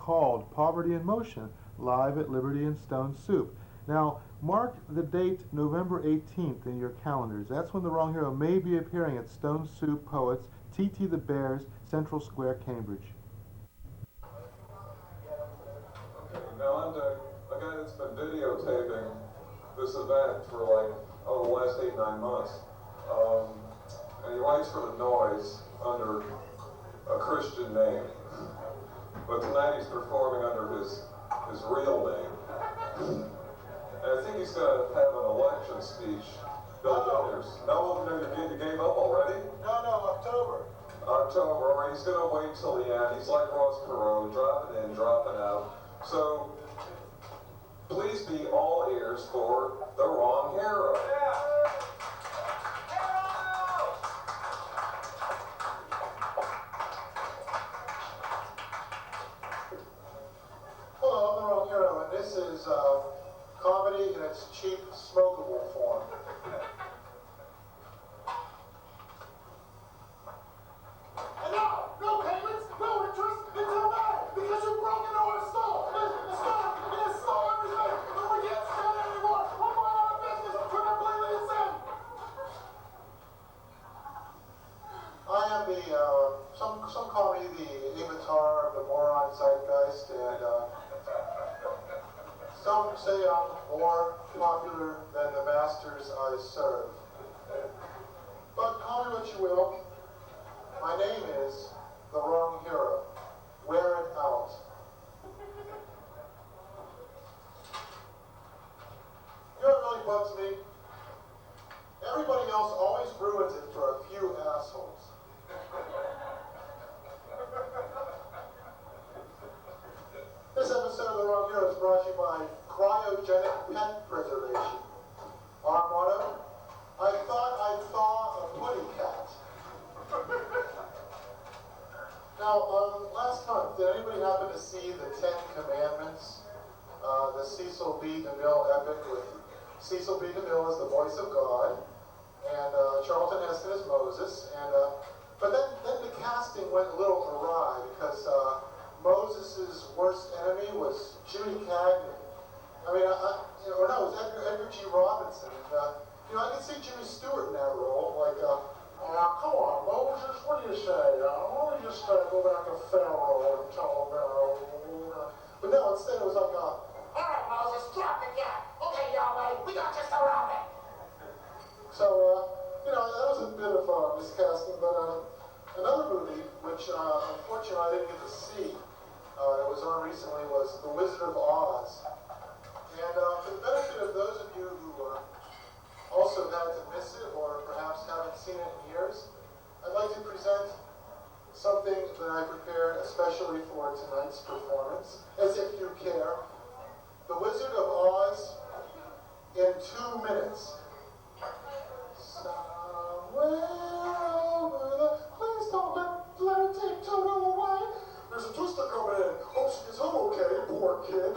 called Poverty in Motion, live at Liberty and Stone Soup. Now, mark the date November 18th in your calendars. That's when the Wrong Hero may be appearing at Stone Soup Poets, T.T. the Bears, Central Square, Cambridge. Okay, now I'm a guy that's been videotaping this event for like, the last 8-9 months. And he writes for The Noise under a Christian name. But tonight he's performing under his real name. And I think he's going to have an election speech built in there. No, you gave up already? No, October. October, or he's going to wait till the end. He's like Ross Perot, dropping in, dropping out. So, please be all ears for The Wrong Hero. Yeah. Hello, I'm The Wrong Hero, and this is comedy in its cheap, smokable form. And no payments, no interest until May, because you broke into our store. It stole everything, and we can't stand it anymore. We're going out of business. We're completely insane. I am some call me the avatar of the moron zeitgeist, and some say I'm more popular than the masters I serve. But call me what you will. My name is The Wrong Hero. Wear it out. You know what really bugs me? Everybody else always ruins it for a few assholes. This episode of The Wrong Hero is brought to you by Cryogenic Pet Preservation. Our motto: I thought I saw a putty cat. Now, last month, did anybody happen to see the Ten Commandments? The Cecil B. DeMille epic with Cecil B. DeMille as the voice of God, and Charlton Heston as Moses. And but then the casting went a little awry because Moses' worst enemy was Judy Cagney. I mean, it was Edgar G. Robinson. And, I can see Jimmy Stewart in that role, like. Come on, Moses, what do you say? Why don't we just go back to Pharaoh and tell him, But no, instead it was like, all right, Moses, drop the cat. Okay, Yahweh, we got you surrounded. So, that was a bit of miscasting, but another movie, which unfortunately I didn't get to see, it was on recently, was The Wizard of Oz. And for the benefit of those of you who also had to miss it, or perhaps haven't seen it in years, I'd like to present something that I prepared especially for tonight's performance, as if you care. The Wizard of Oz in 2 minutes. Somewhere over the... Please don't let her take Toto away. There's a twister coming in. Hope she gets home okay, poor kid.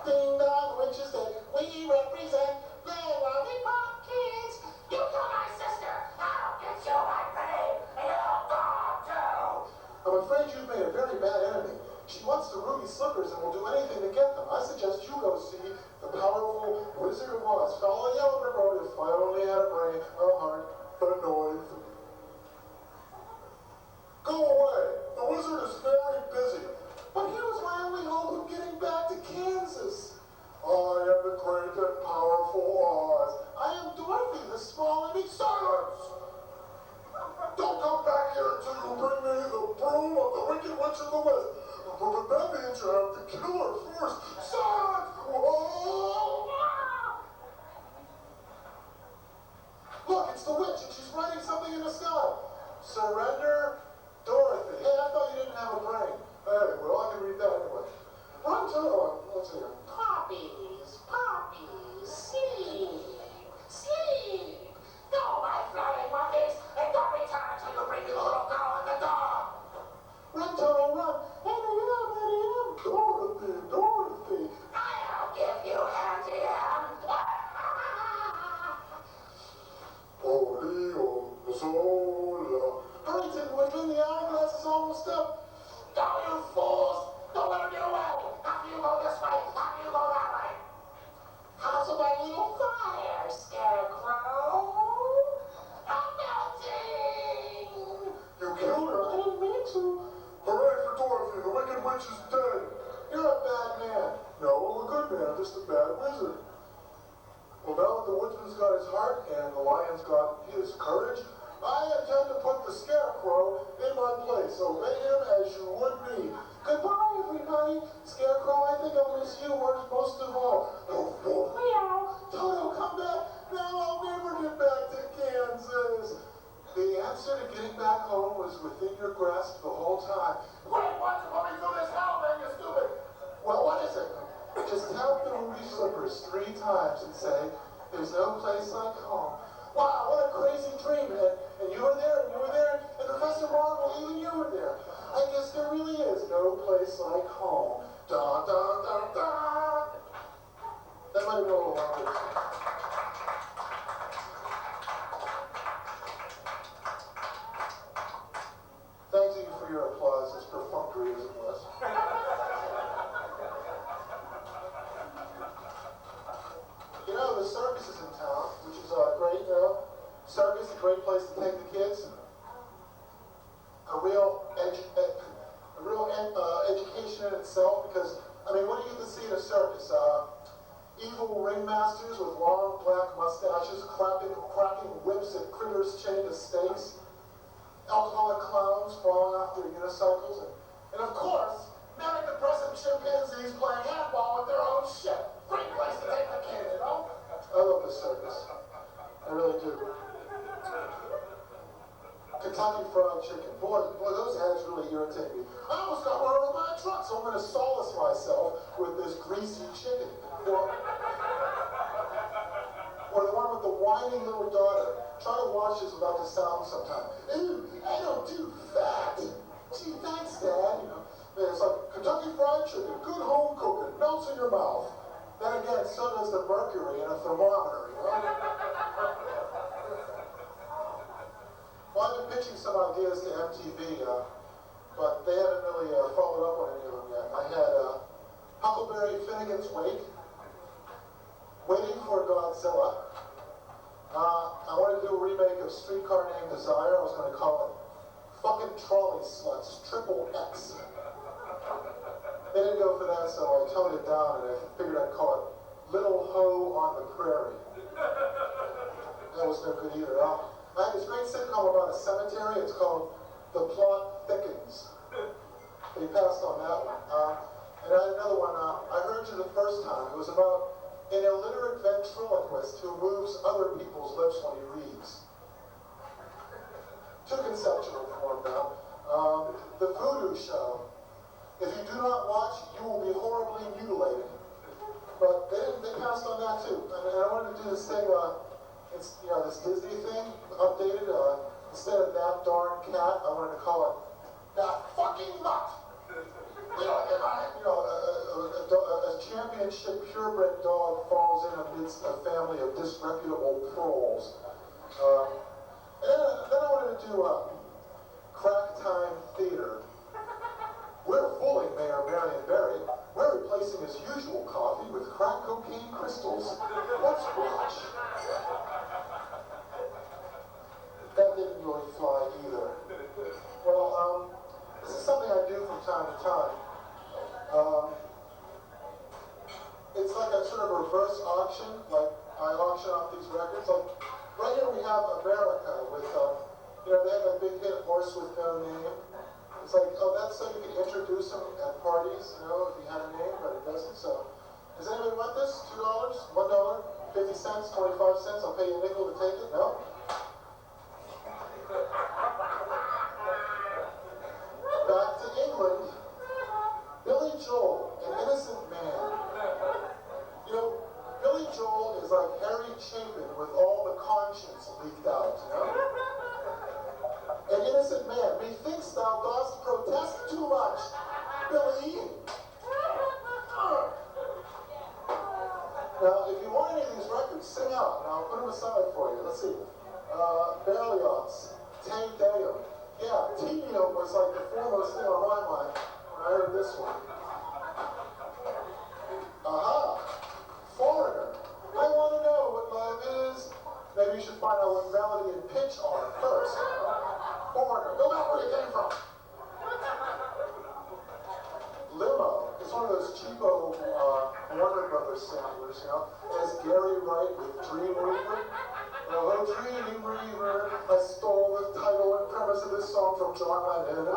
Ding dong, witches that we represent. Lollipop kids, you kill my sister, I'll get you my pretty, and you'll go too. I'm afraid you've made a very bad enemy. She wants the ruby slippers and will do anything to get them. I suggest you go see the powerful Wizard of Oz. Follow the yellow brick road. If I only had a brain, a heart, but a noise. Go away. The wizard is very busy. But he was my only hope of getting back to Kansas. I am the great and powerful Oz. I am Dorothy, the small and meek. Silence! Don't come back here until you bring me the broom of the Wicked Witch of the West. But that means you have to kill her first. Silence! Oh! Look, it's the witch, and she's writing something in the sky. Surrender, Dorothy. Hey, I thought you didn't have a brain. Hey, well, I can read that anyway. Run to let's see here. Poppies, sleep, sleep. Go, my flying monkeys, and don't return until you bring me the little girl in the dog. Run, Toto, run. Dorothy. I witch is dead. You're a bad man. No, I'm a good man. I'm just a bad wizard. Well, now that the woodsman's got his heart and the lion's got his courage, I intend to put the scarecrow in my place. Obey him as you would me. Goodbye, everybody. Scarecrow, I think I'll miss you most of all. Oh, meow. Toto, come back. Now I'll never get back to Kansas. The answer to getting back home was within your grasp the whole time. Wait, why'd you put me through this hell, man, you stupid? Well, what is it? Just tap the ruby slippers 3 times and say, there's no place like home. Wow, what a crazy dream, and you were there, and you were there, and Professor Marvel, even you were there. I guess there really is no place like home. Da, da, da, da. That might have been a little longer. Thank you for your applause, as perfunctory as it was. You know, the circus is in town, which is great, you know. Circus is a great place to take the kids. A real education in itself, because, I mean, what do you get to see in a circus? Evil ringmasters with long black mustaches, cracking whips at critters chained to stakes, alcoholic clowns falling off their unicycles, and of course, manic-depressive chimpanzees playing handball with their own shit. Great place to take the kid, you know? I love the circus. I really do. Kentucky Fried Chicken. Boy, those ads really irritate me. I almost got run over by a truck, so I'm going to solace myself with this greasy chicken. Or the one with the whining little daughter. Try to watch this without the sound sometime. Ooh, I don't do fat. Gee, thanks, Dad. You know, it's like Kentucky Fried Chicken, good home cooking, melts in your mouth. Then again, so does the mercury in a thermometer, you know? Well, I've been pitching some ideas to MTV, but they haven't really followed up on any of them yet. I had Huckleberry Finnegan's Wake, Waiting for Godzilla. I wanted to do a remake of Streetcar Named Desire. I was going to call it Fucking Trolley Sluts, Triple X. They didn't go for that, so I toned it down, and I figured I'd call it Little Ho on the Prairie. That was no good either. I had this great sitcom about a cemetery. It's called The Plot Thickens. They passed on that one. And I had another one, I Heard You the First Time. It was about an illiterate ventriloquist who moves other people's lips when he reads. Too conceptual form now. The Voodoo Show. If you do not watch, you will be horribly mutilated. But they passed on that too. And I wanted to do this thing, it's, you know, this Disney thing, updated. Instead of That Darn Cat, I wanted to call it That Fucking Mutt. You know, a championship purebred dog falls in amidst a family of disreputable trolls. And then I wanted to do Crack Time Theater. We're fooling Mayor Marion Barry. We're replacing his usual coffee with crack cocaine crystals. Let's watch. That didn't really fly either. Well, this is something I do from time to time. It's like a sort of reverse auction, like I auction off these records. Like right here we have America with, you know, they have that big hit Horse with No Name. It's like, oh, that's so you can introduce them at parties, you know, if you had a name, but it doesn't. So, does anybody want this? $2, $1, 50 cents, 25 cents? I'll pay you a nickel to take it. No? Back to England. Billy Joel, an innocent man. You know, Billy Joel is like Harry Chapin with all the conscience leaked out, you know? An innocent man, methinks thou dost protest too much, Billy. Now, if you want any of these records, sing out, and I'll put them aside for you. Let's see. Berlioz, Te Deum. Yeah, Te Deum was like the foremost thing on my mind when I heard this one. Aha! Foreigner. I want to know what love is. Maybe you should find out what melody and pitch are first. Foreigner. Go back where you came from. samplers, you know. As Gary Wright with Dream Weaver. Oh, Dream Weaver, I stole the title and premise of this song from John Lennon.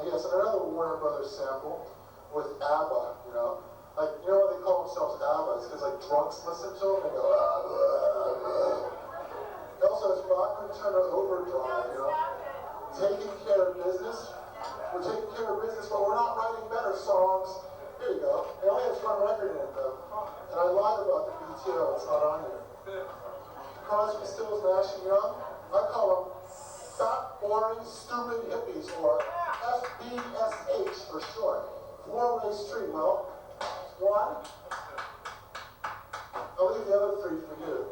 Yes, another Warner Brothers sample with ABBA, you know. Like, you know why they call themselves ABBA? It's because like drunks listen to them and go, It also has Bachman Turner Overdrive, you know. Taking care of business. We're taking care of business, but we're not writing better songs. Here you go. It only has one record in it, though. And I lied about the BTO, it's not on here. Crosby, Stills, Nash and Young, I call them fat, boring, stupid hippies, or FBSH for short. Four-way street, well, one. I'll leave the other three for you.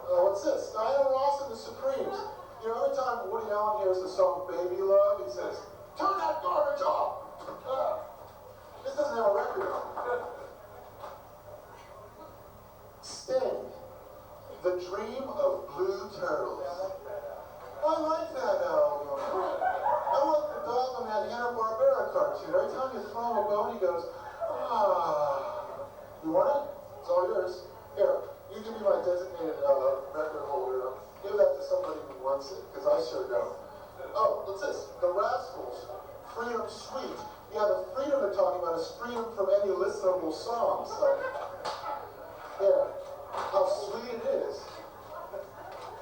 What's this? Diana Ross and the Supremes. You know, every time Woody Allen hears the song Baby Love, he says, turn that garbage off! This doesn't have a record on it. Sting, The Dream of Blue Turtles. I like that album. I like the dog on that Hanna-Barbera cartoon. Every time you throw him a bone, he goes, ah. You want it? It's all yours. Here, you can be my designated record holder. Give that to somebody who wants it, because I sure don't. Oh, what's this? The Rascals. Freedom Sweet. Yeah, the freedom they're talking about is freedom from any listenable songs. So, there. How sweet it is.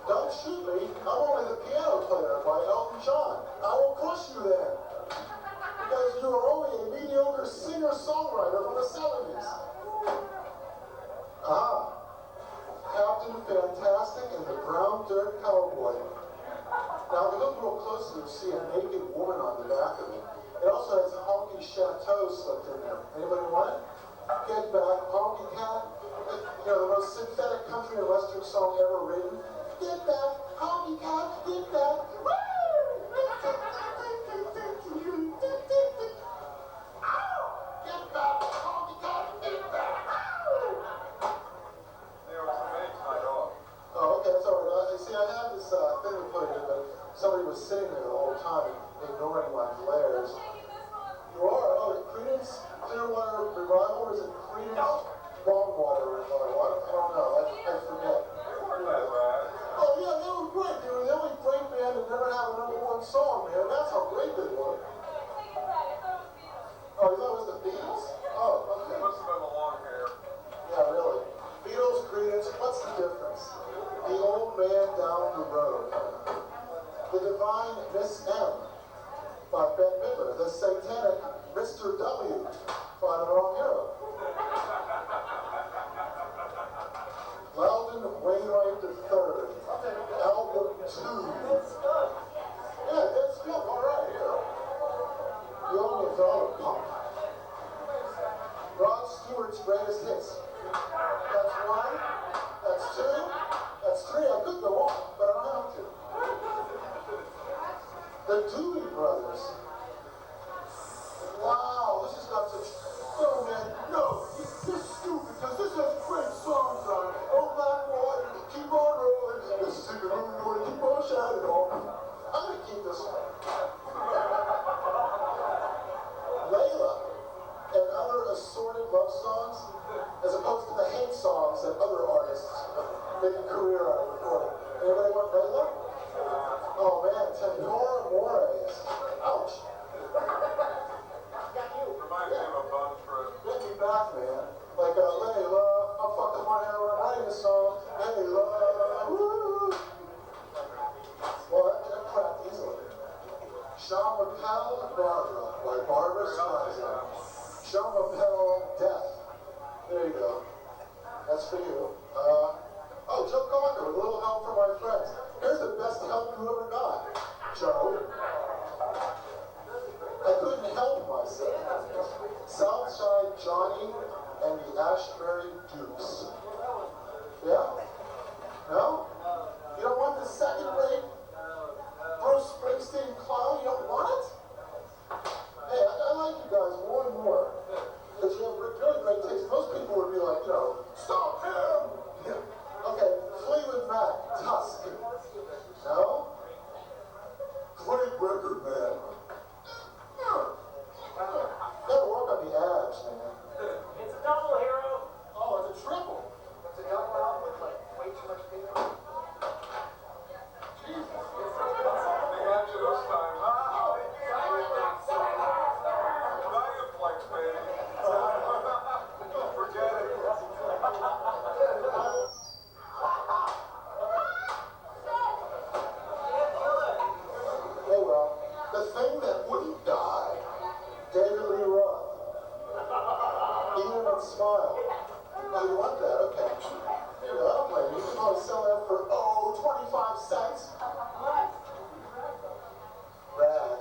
Don't shoot me. I'm only the piano player by Elton John. I will crush you then. Because you are only a mediocre singer-songwriter from the 70s. Captain Fantastic and the Brown Dirt Cowboy. Now, if you look real closely, you'll see a naked woman on the back of it. It also has Honky Chateau slipped in there. Anybody want it? Get Back, Honky Cat. You know, the most synthetic country and western song ever written. Get back, Honky Cat, get back. Woo! Get back, Honky Cat, get back. Oh, okay, that's all right. You see, I had this thing to put in, but somebody was sitting there the whole time ignoring my glares. You are? Oh, Creedence Clearwater Revival, or is it Creedence Longwater Revival? I don't know. I forget. Oh, yeah, they were great. They were the only great band that never had a #1 song, man. That's how great they were. Oh, you thought it was the Beatles? Oh, okay. Must have been the long hair. Yeah, really. Beatles, Creedence, what's the difference? The Old Man Down the Road. The Divine Miss M by Bette Midler. The Satanic Mr. W by The Wrong Hero. Loudon Wainwright III. Album 2. Yeah, that's good. All right. You owe me $1 pump. Rod Stewart's Greatest Hits. That's 1. That's 2. That's 3. I could go on, but I don't have to. The Doobie Brothers. Wow, this has got such... No, man, no. This is stupid, because this has great songs on it. Oh, Blackwater, keep on rolling. This is a good one, keep on shining on. I'm going to keep this one. Layla and other assorted love songs, as opposed to the hate songs that other artists make a career out of recording. Anybody want Layla? Oh man, Tenora Mores. Ouch. Reminds me of a bum trip. Get me back, man. Like, Layla, I'm fucking my hair when I'm writing a song. Layla, woo. Well, that cracked easily. Sean Rappel, Barbara, by Barbara Streisand. Sean Rappel, Death. There you go. That's for you. Oh, Joe Cocker, with a little help from my friends. Here's the best help you ever got, Joe. I couldn't help myself. Southside Johnny and the Ashbury Dukes. Yeah? No? You don't want the second-rate Bruce Springsteen clown? You don't want it? Hey, I like you guys more and more. Because you have really great taste. Most people would be like, you know, stop him! Okay, Fleetwood Mac, Tusk. No? Great record, man. That'll work on the thing that wouldn't die. David Lee Roth. Eat it and smile. Oh, you want that? Okay. Here you go. I'll play. You can probably sell that for, 25 cents. Rad.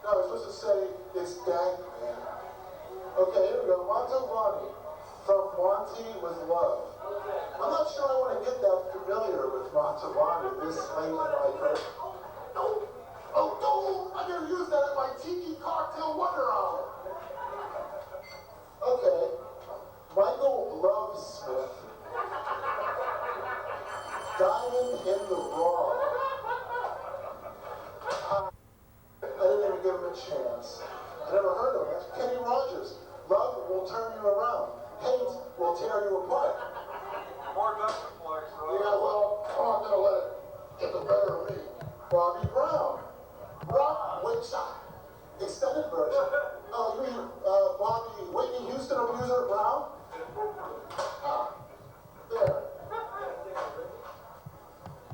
No, I was supposed to say it's dank, man. Okay, here we go. Montalbani. From Monty with Love. I'm not sure I want to get that familiar with Montalbani this late in my career. Oh, I gotta use that at my Tiki Cocktail Wonder Hour. Okay, Michael Love Smith. Diamond in the Raw. I didn't even give him a chance. I never heard of him. That's Kenny Rogers. Love will turn you around. Hate will tear you apart. More Dustin flags, right? Yeah, well, I'm gonna let it get the better of me. Bobby Brown. Rock Witcher. Extended version. Oh, you mean Bobby Whitney Houston abuser Brown? There.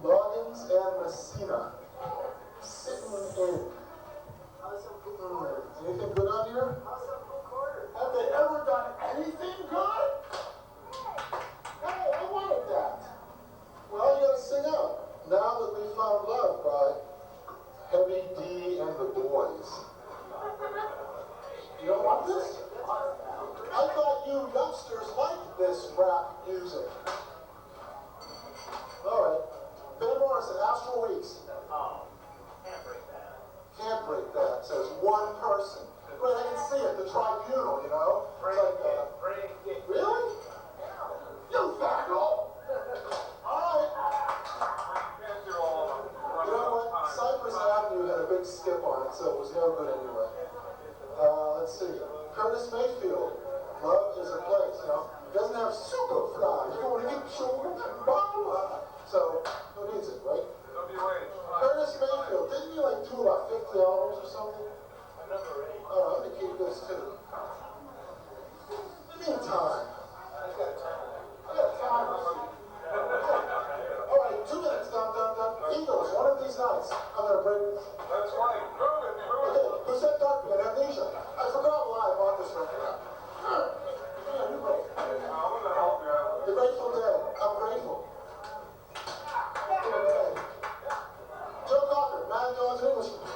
Loggins and Messina. Sitting in. Anything good on here? Have they ever done anything good? Hey, I wanted that. Well, you gotta sing out. Now That We Found Love by Heavy D and the Boys. You don't want this? I thought you youngsters liked this rap music. All right. Ben Morrison, Astral Weeks. Oh, can't break that. Can't break that, says one person. Right, I can see it, the tribunal, you know? It's like, Break it. really? You faggot! All right. Can't do all of them. You know what? Cypress Avenue had a big skip on it, so it was no good anyway. Let's see. Curtis Mayfield. Love is a place, you know? It doesn't have super fly. You want to get your blah. So, who needs it, right? WH. Curtis Mayfield. Didn't you like do about 50 albums or something? Number 8. Oh, I'm gonna keep this too. Meantime. I got time. All right, 2 minutes. Done. Eagles, one of these nights, I'm gonna bring. That's right. Move it. Okay, who said Darkman? Amnesia. I forgot why I bought this record. Yeah, you break. I'm gonna help you out. The Grateful Dead. I'm grateful. Okay. Joe Cocker, Mad Jones Englishman.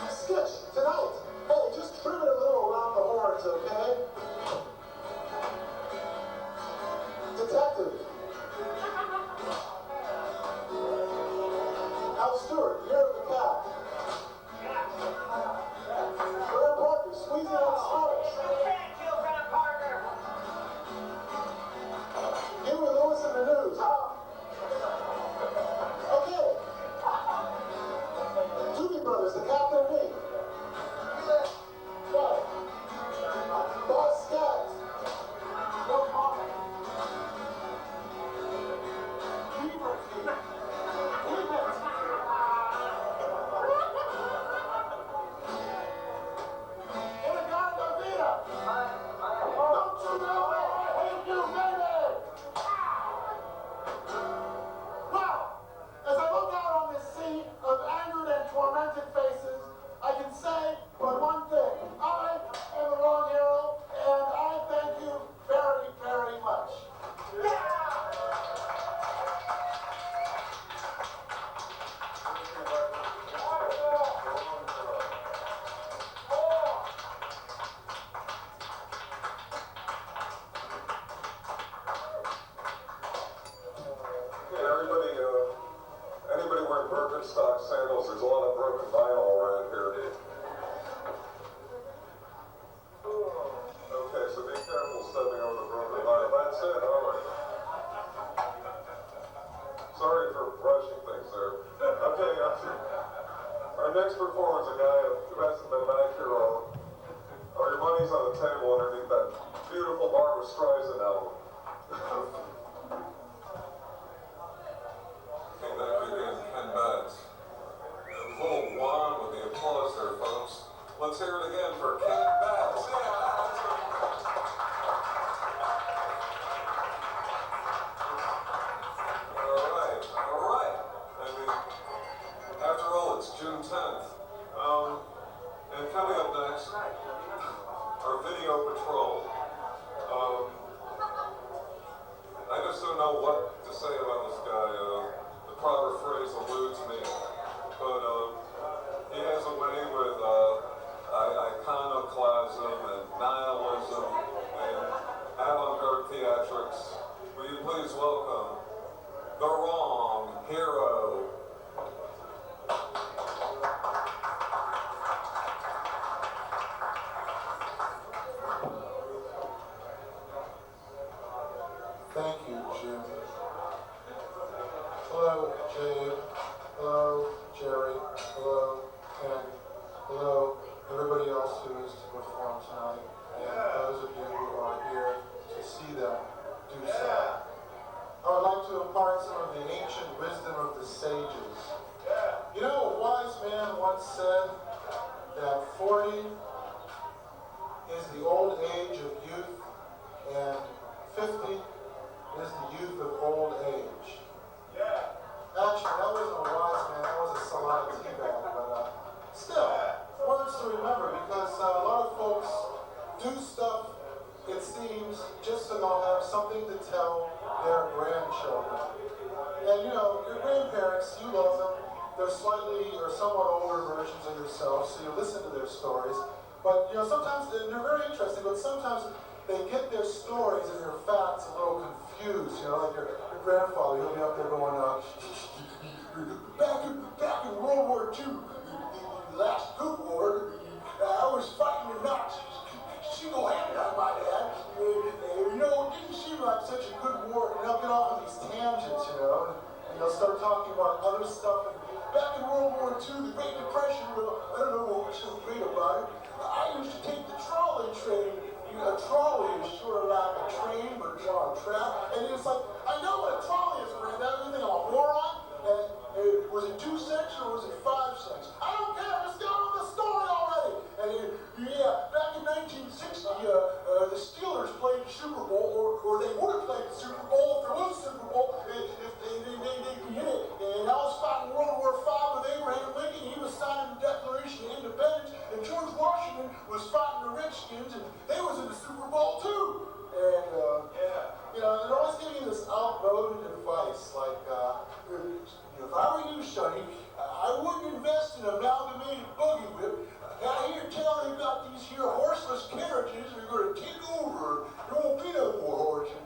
Sketch tonight. Hey, just trim it a little around the horns, okay? Detective. Al Stewart, Year of the Cat. Graham Parker, Squeezing on the Sparks. Can't kill Graham Parker. Huey Lewis in the News, huh? Okay. Doobie Brothers, The Captain and Me. What? Boss Scott. No comment. Beaver King. Keep it. Inagata Vida. Don't you know I hate you, baby? Well, as I look out on this sea of angered and tormented faces, I can say but one thing. I am the wrong hero, and I thank you very, very much. Okay, everybody, anybody wearing Birkenstock sandals? There's a lot of broken vinyl around here. Okay, so be careful stepping over the broken vinyl. That's it, all right. Sorry for rushing things there. Okay, our next performer is a guy who hasn't been back here all. Your money's on the table underneath that beautiful Barbra Streisand album. Okay, that begins 10 minutes. A little one with the applause there, folks. Let's hear it again for Ken Betts. All right. I mean, after all, 10th. And coming up next, our video patrol. I just don't know what to say about this guy. The proper phrase eludes me. But he has a way with iconoclasm and nihilism and avant-garde theatrics. Will you please welcome the Wrong Hero? Thank you, Jim. Hello, Jade. Hello, Jerry. Hello, Ken. Hello, everybody else who is to perform tonight. And those of you who are here to see them, do so. I would like to impart some of the ancient wisdom of the sages. You know, a wise man once said that 40 is the old age of youth and 50 is the youth of old age. Actually, that wasn't a wise man, that was a salon teabag, but still, words to remember, because a lot of folks do stuff, it seems, just so they'll have something to tell their grandchildren. And you know, your grandparents, you love them, they're slightly or somewhat older versions of yourself, so you listen to their stories. But you know, sometimes they're very interesting, but sometimes they get their stories and their facts a little confused. You know, like your grandfather, he'll be up there going, back in World War II, the last good war, I was fighting the Nazis. Single-handed, I might add. You know, it didn't seem like such a good war. And they'll get off on these tangents, you know, and they'll start talking about other stuff. And back in World War II, the Great Depression, well, I don't know what was so great about it. I used to take the trolley train. A trolley is sort of like a train, but it's on a track. And it's like, I know what a trolley is, man. That thing I'm a moron. And was it 2 cents or was it 5 cents? I don't care. Just get on with the story already. And yeah, back in 1960, the Steelers played the Super Bowl, or they would have played the Super Bowl if there was a Super Bowl, if they could hit it. And I was fighting World War V with Abraham Lincoln. He was signing the Declaration of Independence, and George Washington was fighting the Redskins, and they was in the Super Bowl too. And you know, they're always giving you this outmoded advice, like, if I were you, Sonny, I wouldn't invest in an amalgamated buggy whip. I hear tell they've got these here horseless carriages that are going to take over. There won't be no more horses.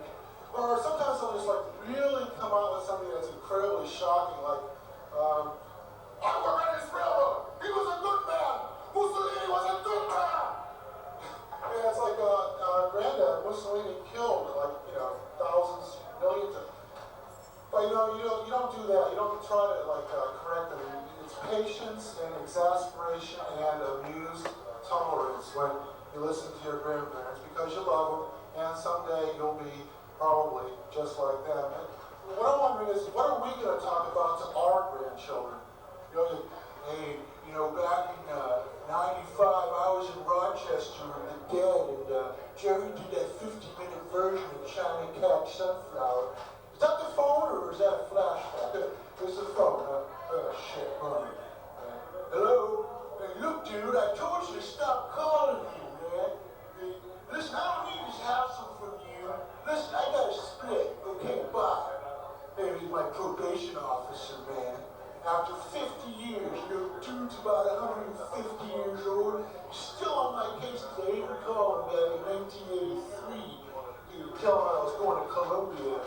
Or sometimes they'll just like really come out with something that's incredibly shocking, like, I work on this railroad. He was a good man. Mussolini was a good man. And it's like Granddad Mussolini killed like, you know, thousands, millions of. But you know, you don't do that. You don't try to like correct them. It's patience and exasperation and amused tolerance when you listen to your grandparents because you love them, and someday you'll be probably just like them. And what I'm wondering is, what are we going to talk about to our grandchildren? You know, hey, you know, back in '95, I was in Rochester with the Dead, and Jerry did that 50-minute version of China Cat Sunflower. Is that the phone or is that a flashback? It's the phone. Oh, shit, money. Hello? Hey, look, dude, I told you to stop calling me, man. Hey, listen, I don't need this hassle from you. Listen, I got a split. Okay, bye. Hey, he's my probation officer, man. After 50 years, you know, dude's about 150 years old. He's still on my case because I even called him back in 1983. You know, telling him I was going to Colombia.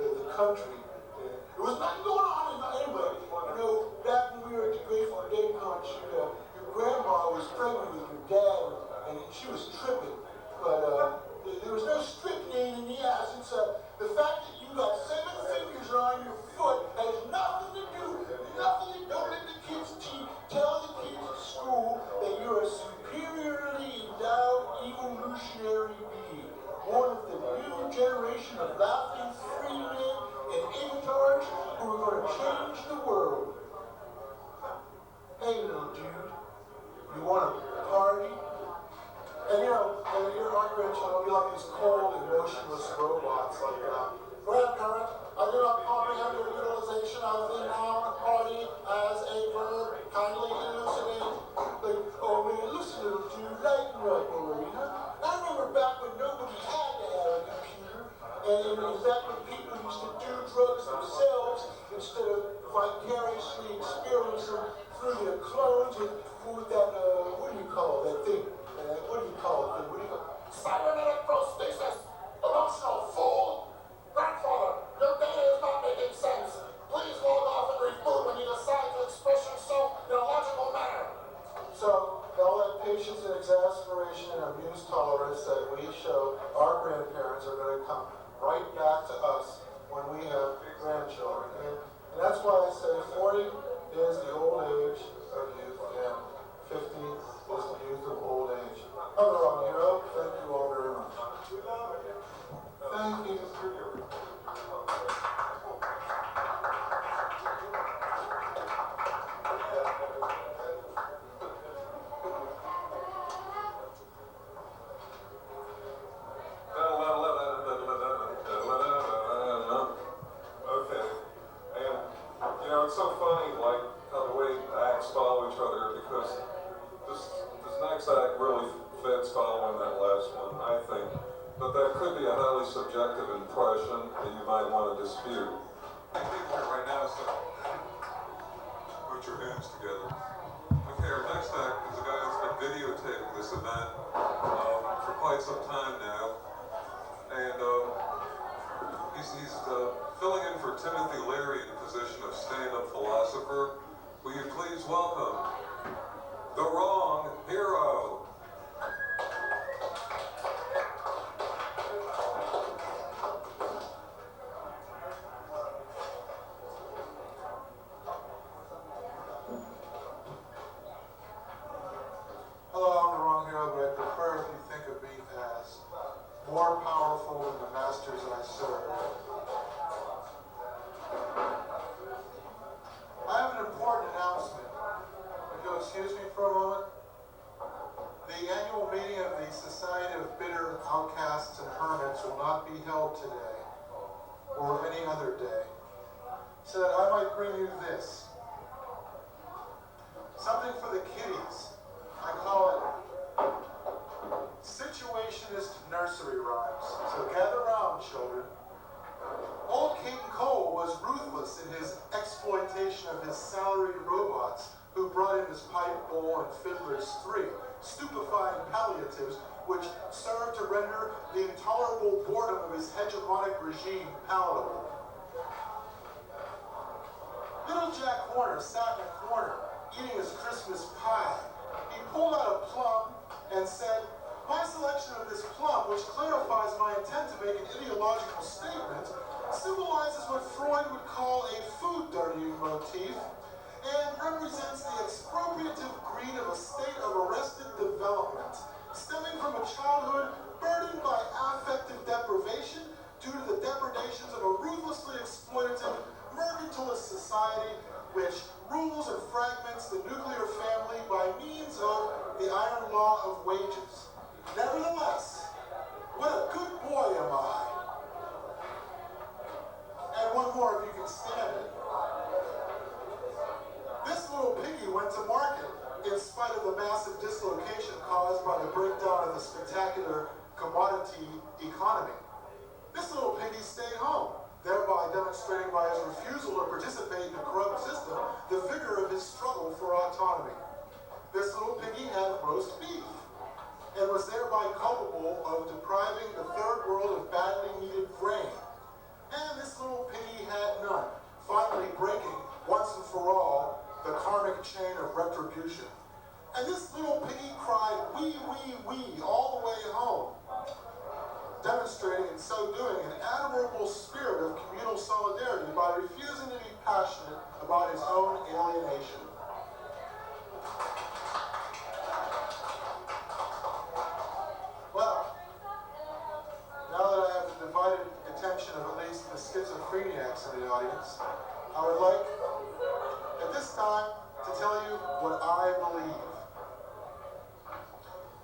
The country. There was nothing going on anyway. You know, back when we were at the Grateful Dead concert, your grandma was pregnant with your dad, and she was tripping. But there was no strychnine in the ass. It's the fact that you got 7 fingers on your foot has nothing to do. Don't let the kids tell the kids at school that you're a superiorly endowed evolutionary being. One of the new generation of laughing free men and avatars who are going to change the world. Hey, little dude, you want to party? And you know, our grandchildren will be like these cold, emotionless robots, like, grandparent, I do not comprehend your utilization of the noun party as a verb. Kindly clothes with that, what do you call that thing? What do you call it? What do you call it? Cybernetic prosthesis! Emotional fool! Grandfather, your data is not making sense. Please log off and reboot when you decide to express yourself in a logical manner. So, all that patience and exasperation and abuse tolerance that we show our grandparents are going to come right back to us when we have grandchildren. And that's why I say 40 is the old age of youth and 50 is the youth of old age. I'm the wrong hero. Thank you all very much. Thank you. Okay, and you know it's so funny, like how the way acts follow each other, because this next act really fits following that last one, I think. But that could be a highly subjective impression that you might want to dispute. I think here right now, so put your hands together. Okay, our next act is a guy that's been videotaping this event for quite some time now, and he's filling in for Timothy Leary in the position of stand-up philosopher. Will you please welcome the Wrong Hero? Hello, I'm the Wrong Hero, but I prefer if you think of me as more powerful than the masters I serve. I have an important announcement. If you'll excuse me for a moment. The annual meeting of the Society of Bitter Outcasts and Hermits will not be held today, or any other day, so that I might bring you this. Something for the kiddies. I call it situationist nursery rhymes. So gather round, children. Old King Cole was ruthless in his exploitation of his salaried robots who brought in his pipe, bowl, and fiddlers 3, stupefying palliatives which served to render the intolerable boredom of his hegemonic regime palatable. Little Jack Horner sat in a corner, eating his Christmas pie. He pulled out a plum and said, "My selection of this plum, which clarifies my intent to make an ideological statement, symbolizes what Freud would call a food dirtying motif and represents the expropriative greed of a state of arrested development, stemming from a childhood burdened by affective deprivation due to the depredations of a ruthlessly exploitative, mercantilist society which rules and fragments the nuclear family by means of the iron law of wages. Nevertheless, what a good boy am I." And one more if you can stand it. This little piggy went to market in spite of the massive dislocation caused by the breakdown of the spectacular commodity economy. This little piggy stayed home, thereby demonstrating by his refusal to participate in a corrupt system the vigor of his struggle for autonomy. This little piggy had roast beef and was thereby culpable of depriving the third world of badly needed grain. And this little piggy had none, finally breaking, once and for all, the karmic chain of retribution. And this little piggy cried, "Wee, wee, wee," all the way home, demonstrating in so doing an admirable spirit of communal solidarity by refusing to be passionate about his own alienation. Well, now that I have the divided attention of at least the schizophreniacs in the audience, I would like, at this time, to tell you what I believe.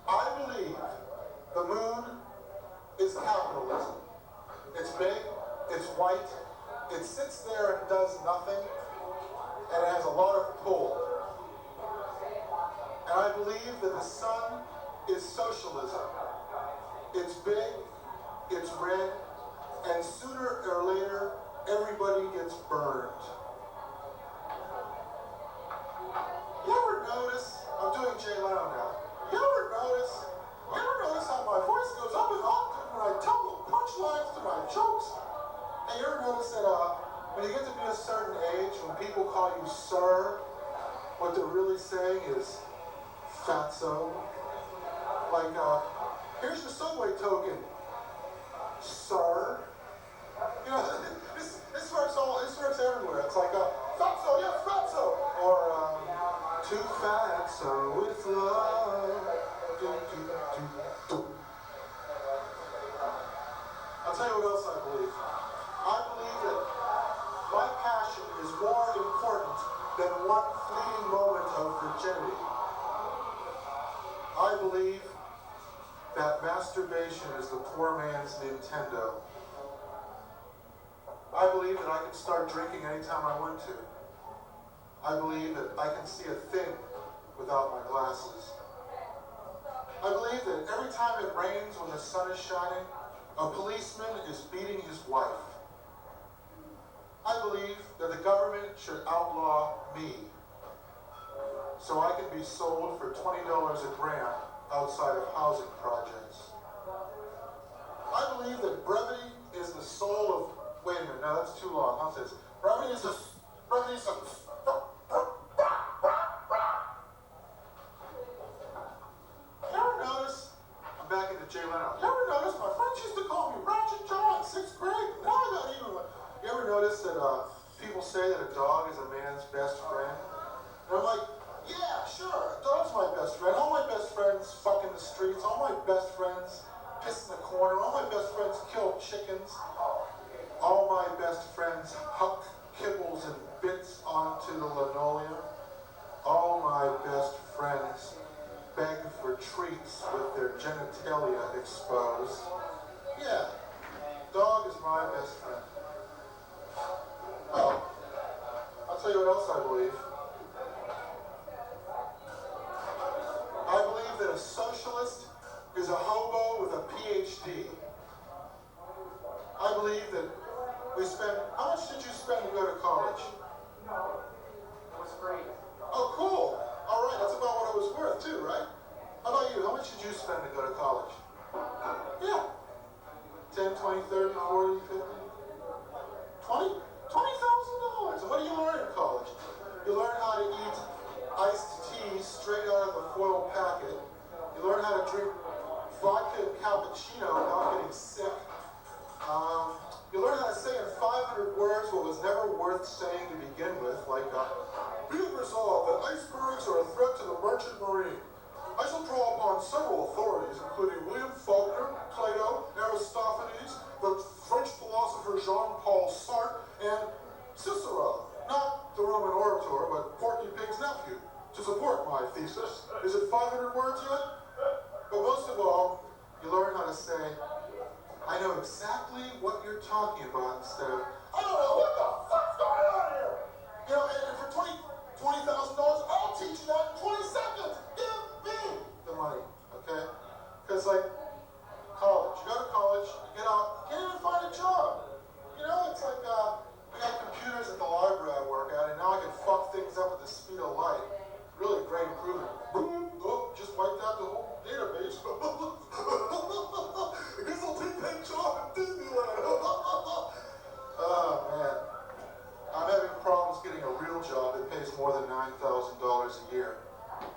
I believe the moon is capitalism. It's big, it's white, it sits there and does nothing, and it has a lot of pull. And I believe that the sun is socialism. It's big, it's red, and sooner or later, everybody gets burned. You ever what they're really saying is fatso. Like, here's your subway token, sir. You know, this works everywhere. It's like, fatso, yes, fatso. Or, too fatso with love. Do, do, do, do. I'll tell you what else I believe. I believe that my passion is more important than one fleeting moment of virginity. I believe that masturbation is the poor man's Nintendo. I believe that I can start drinking anytime I want to. I believe that I can see a thing without my glasses. I believe that every time it rains when the sun is shining, a policeman is beating his wife. I believe that the government should outlaw me so I can be sold for $20 a gram outside of housing projects. I believe that brevity is the soul of... Wait a minute, no, that's too long. I'll say this. Brevity is a... You ever notice... I'm back into Jay Leno. You ever notice my friends used to call me Ratchet Jaw in 6th grade? Now I got even... You ever notice that people say that a dog is a man's best friend? And I'm like, yeah, sure, a dog's my best friend. All my best friends fuck in the streets. All my best friends piss in the corner. All my best friends kill chickens. All my best friends huck kibbles and bits onto the linoleum. All my best friends beg for treats with their genitalia exposed. Yeah, dog is my best friend. Well, I'll tell you what else I believe. I believe that a socialist is a hobo with a PhD. I believe that we spend... How much did you spend to go to college? It was free. Oh, cool. All right, that's about what it was worth, too, right? How about you? How much did you spend to go to college? Yeah. 10, 20, 30, 40, 50? 20? $20,000. And what do you learn in college? You learn how to eat iced tea straight out of the foil packet. You learn how to drink vodka and cappuccino without getting sick. You learn how to say in 500 words what was never worth saying to begin with, like, be it resolved that icebergs are a threat to the merchant marine. I shall draw upon several authorities, including William Faulkner, Plato, Aristophanes, the French philosopher Jean-Paul Sartre, and Cicero, not the Roman orator, but Porky Pig's nephew, to support my thesis. Is it 500 words yet? But most of all, you learn how to say, I know exactly what you're talking about, instead of, I don't know what the fuck's going on here! You know, and for $20,000, I'll teach you that in 20 seconds! Give me the money, okay? Because, like, college. You go to college, you get out, you can't even find a job. You know, it's like, we got computers at the library I work at, and now I can fuck things up at the speed of light. Really great improvement. Boom, oh, just wiped out the whole database. I guess I'll take that job at Disneyland. Oh, man. I'm having problems getting a real job that pays more than $9,000 a year.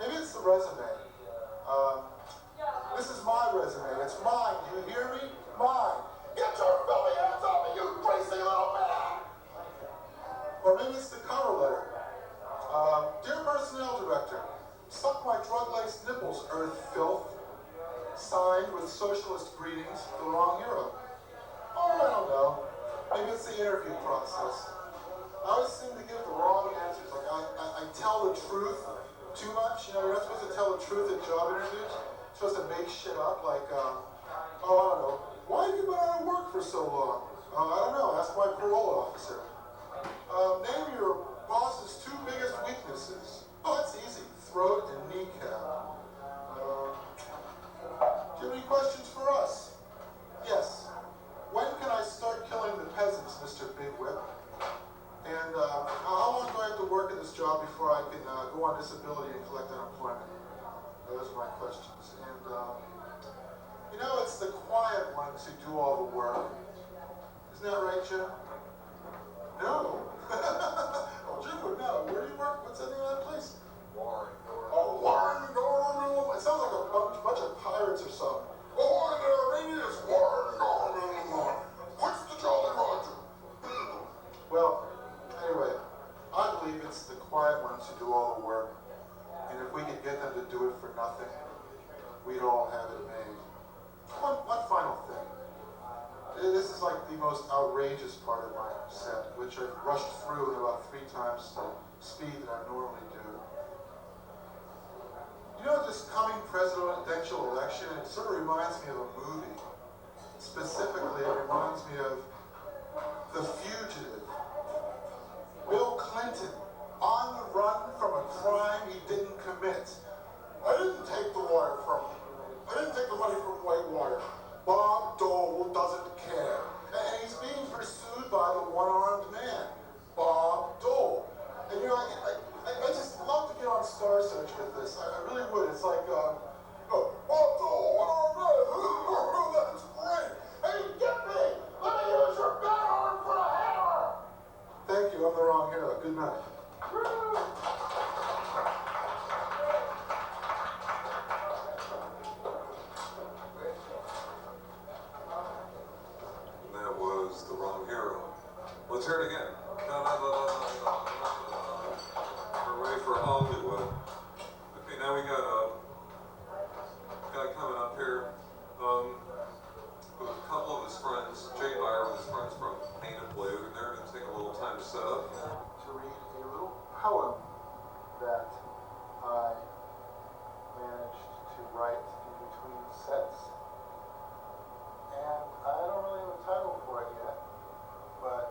Maybe it's the resume. This is my resume. It's mine. Do you hear me? Mine. Get your filthy hands off me, you crazy little man! Or maybe it's the cover letter. Dear Personnel Director, suck my drug-laced nipples, earth filth. Signed with socialist greetings, the wrong hero. Or I don't know. Maybe it's the interview process. I always seem to give the wrong answers. Like I tell the truth too much. You know, you're not supposed to tell the truth at job interviews. You're supposed to make shit up. Like, oh, I don't know. Why have you been out of work for so long? I don't know. Ask my parole officer. Name your boss's two biggest weaknesses. Oh, that's easy. Throat and kneecap. Do you have any questions for us? Yes. When can I start killing the peasants, Mr. Big Whip? And how long do I have to work at this job before I can go on disability and collect unemployment? Those are my questions. And, you know, it's the quiet ones who do all the work. Isn't that right, Jim? No. Oh, Jim would know. Where do you work? What's the name of that place? the most outrageous part of my set, which I've rushed through at about 3 times the speed that I normally do. You know, this coming presidential election, it sort of reminds me of a movie. Specifically, it reminds me of The Fugitive. Bill Clinton, on the run from a crime he didn't commit. I didn't take the money from Whitewater. Bob Dole doesn't care. And he's being pursued by the one-armed man, Bob Dole. And you know, I just love to get on Star Search with this. I really would. It's like, Bob Dole, one-armed man. That's great. Hey, get me! Let me use your bad arm for a hammer! Thank you, I'm the wrong hero. Good night. That was the wrong hero. Let's hear it again. We're ready for Hollywood. Okay, now we got a guy coming up here with a couple of his friends. Jay Meyer with his friends from Painted Blue, and they're going to take a little time to set up. To read a little poem that I managed to write in between sets. And I don't really have a title for it yet, but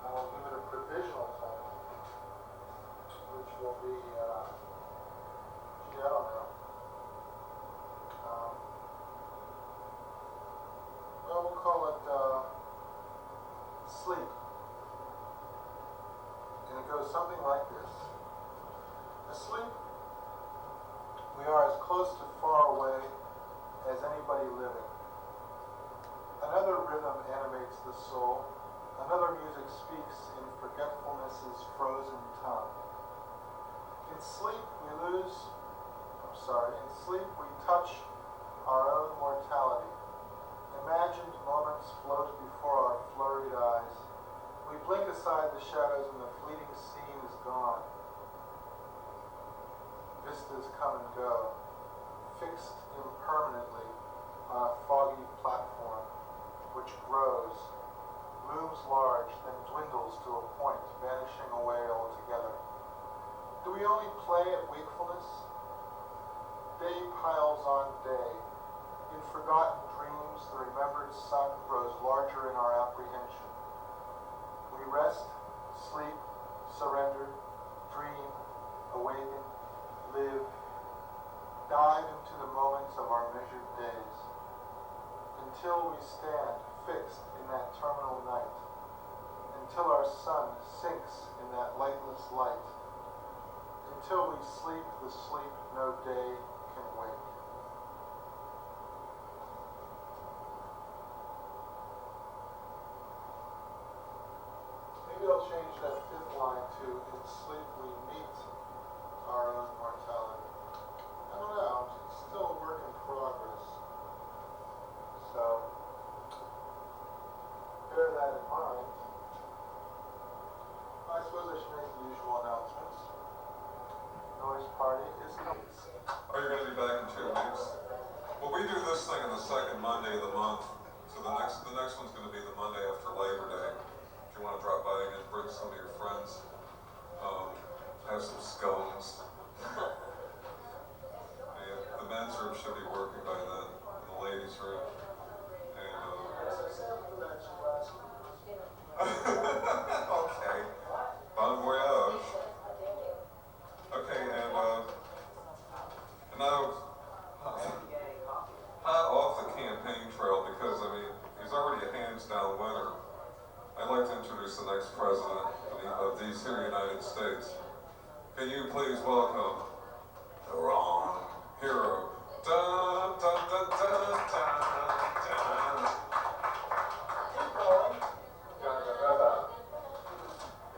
I will give it a provisional title, which will be, gee, I don't know. Well, we'll call it Sleep. And it goes something like this. Asleep, we are as close to far away as anybody living. Another rhythm animates the soul. Another music speaks in forgetfulness's frozen tongue. In sleep we touch our own mortality. Imagined moments float before our flurried eyes. We blink aside the shadows and the fleeting scene is gone. Vistas come and go, fixed impermanently on a foggy platform, which grows, looms large, then dwindles to a point, vanishing away altogether. Do we only play at wakefulness? Day piles on day. In forgotten dreams, the remembered sun grows larger in our apprehension. We rest, sleep, surrender, dream, awaken, live, dive into the moments of our measured days, until we stand fixed in that terminal night, until our sun sinks in that lightless light, until we sleep the sleep no day can wake. Maybe I'll change that 5th line to, in sleep we meet our own mortality. I don't know, it's still a work in progress. So, bear that in mind. I suppose I should make the usual announcements. Noise party is coming. Oh, you're going to be back in 2 weeks? Well, we do this thing on the second Monday of the month, so the next one's going to be the Monday after Labor Day. If you want to drop by and bring some of your friends, have some scones. And the men's room should be working by then, and the ladies' room. And, okay. Bon voyage. Okay, and now, hot off the campaign trail, because, I mean, he's already a hands-down winner. I'd like to introduce the next president of these here United States. Can you please welcome the wrong hero? Dun, dun, dun, dun, dun, dun. Keep going.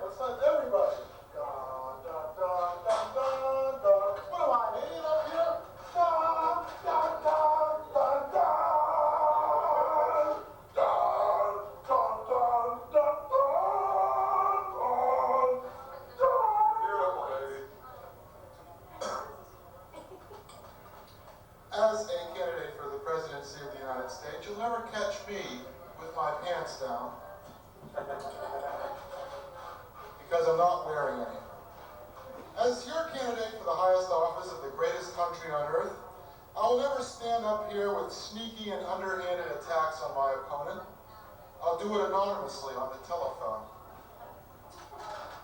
Let's let everybody. Dun, dun, dun, dun, dun, dun. What am I, an idiot up here? Dun, dun, dun, dun, dun. Dun, dun, dun, dun, dun, dun. Beautiful, baby. As a candidate for the presidency of the United States, you'll never catch me with my pants down because I'm not wearing any. As your candidate for the highest office of the greatest country on earth, I will never stand up here with sneaky and underhanded attacks on my opponent. I'll do it anonymously on the telephone.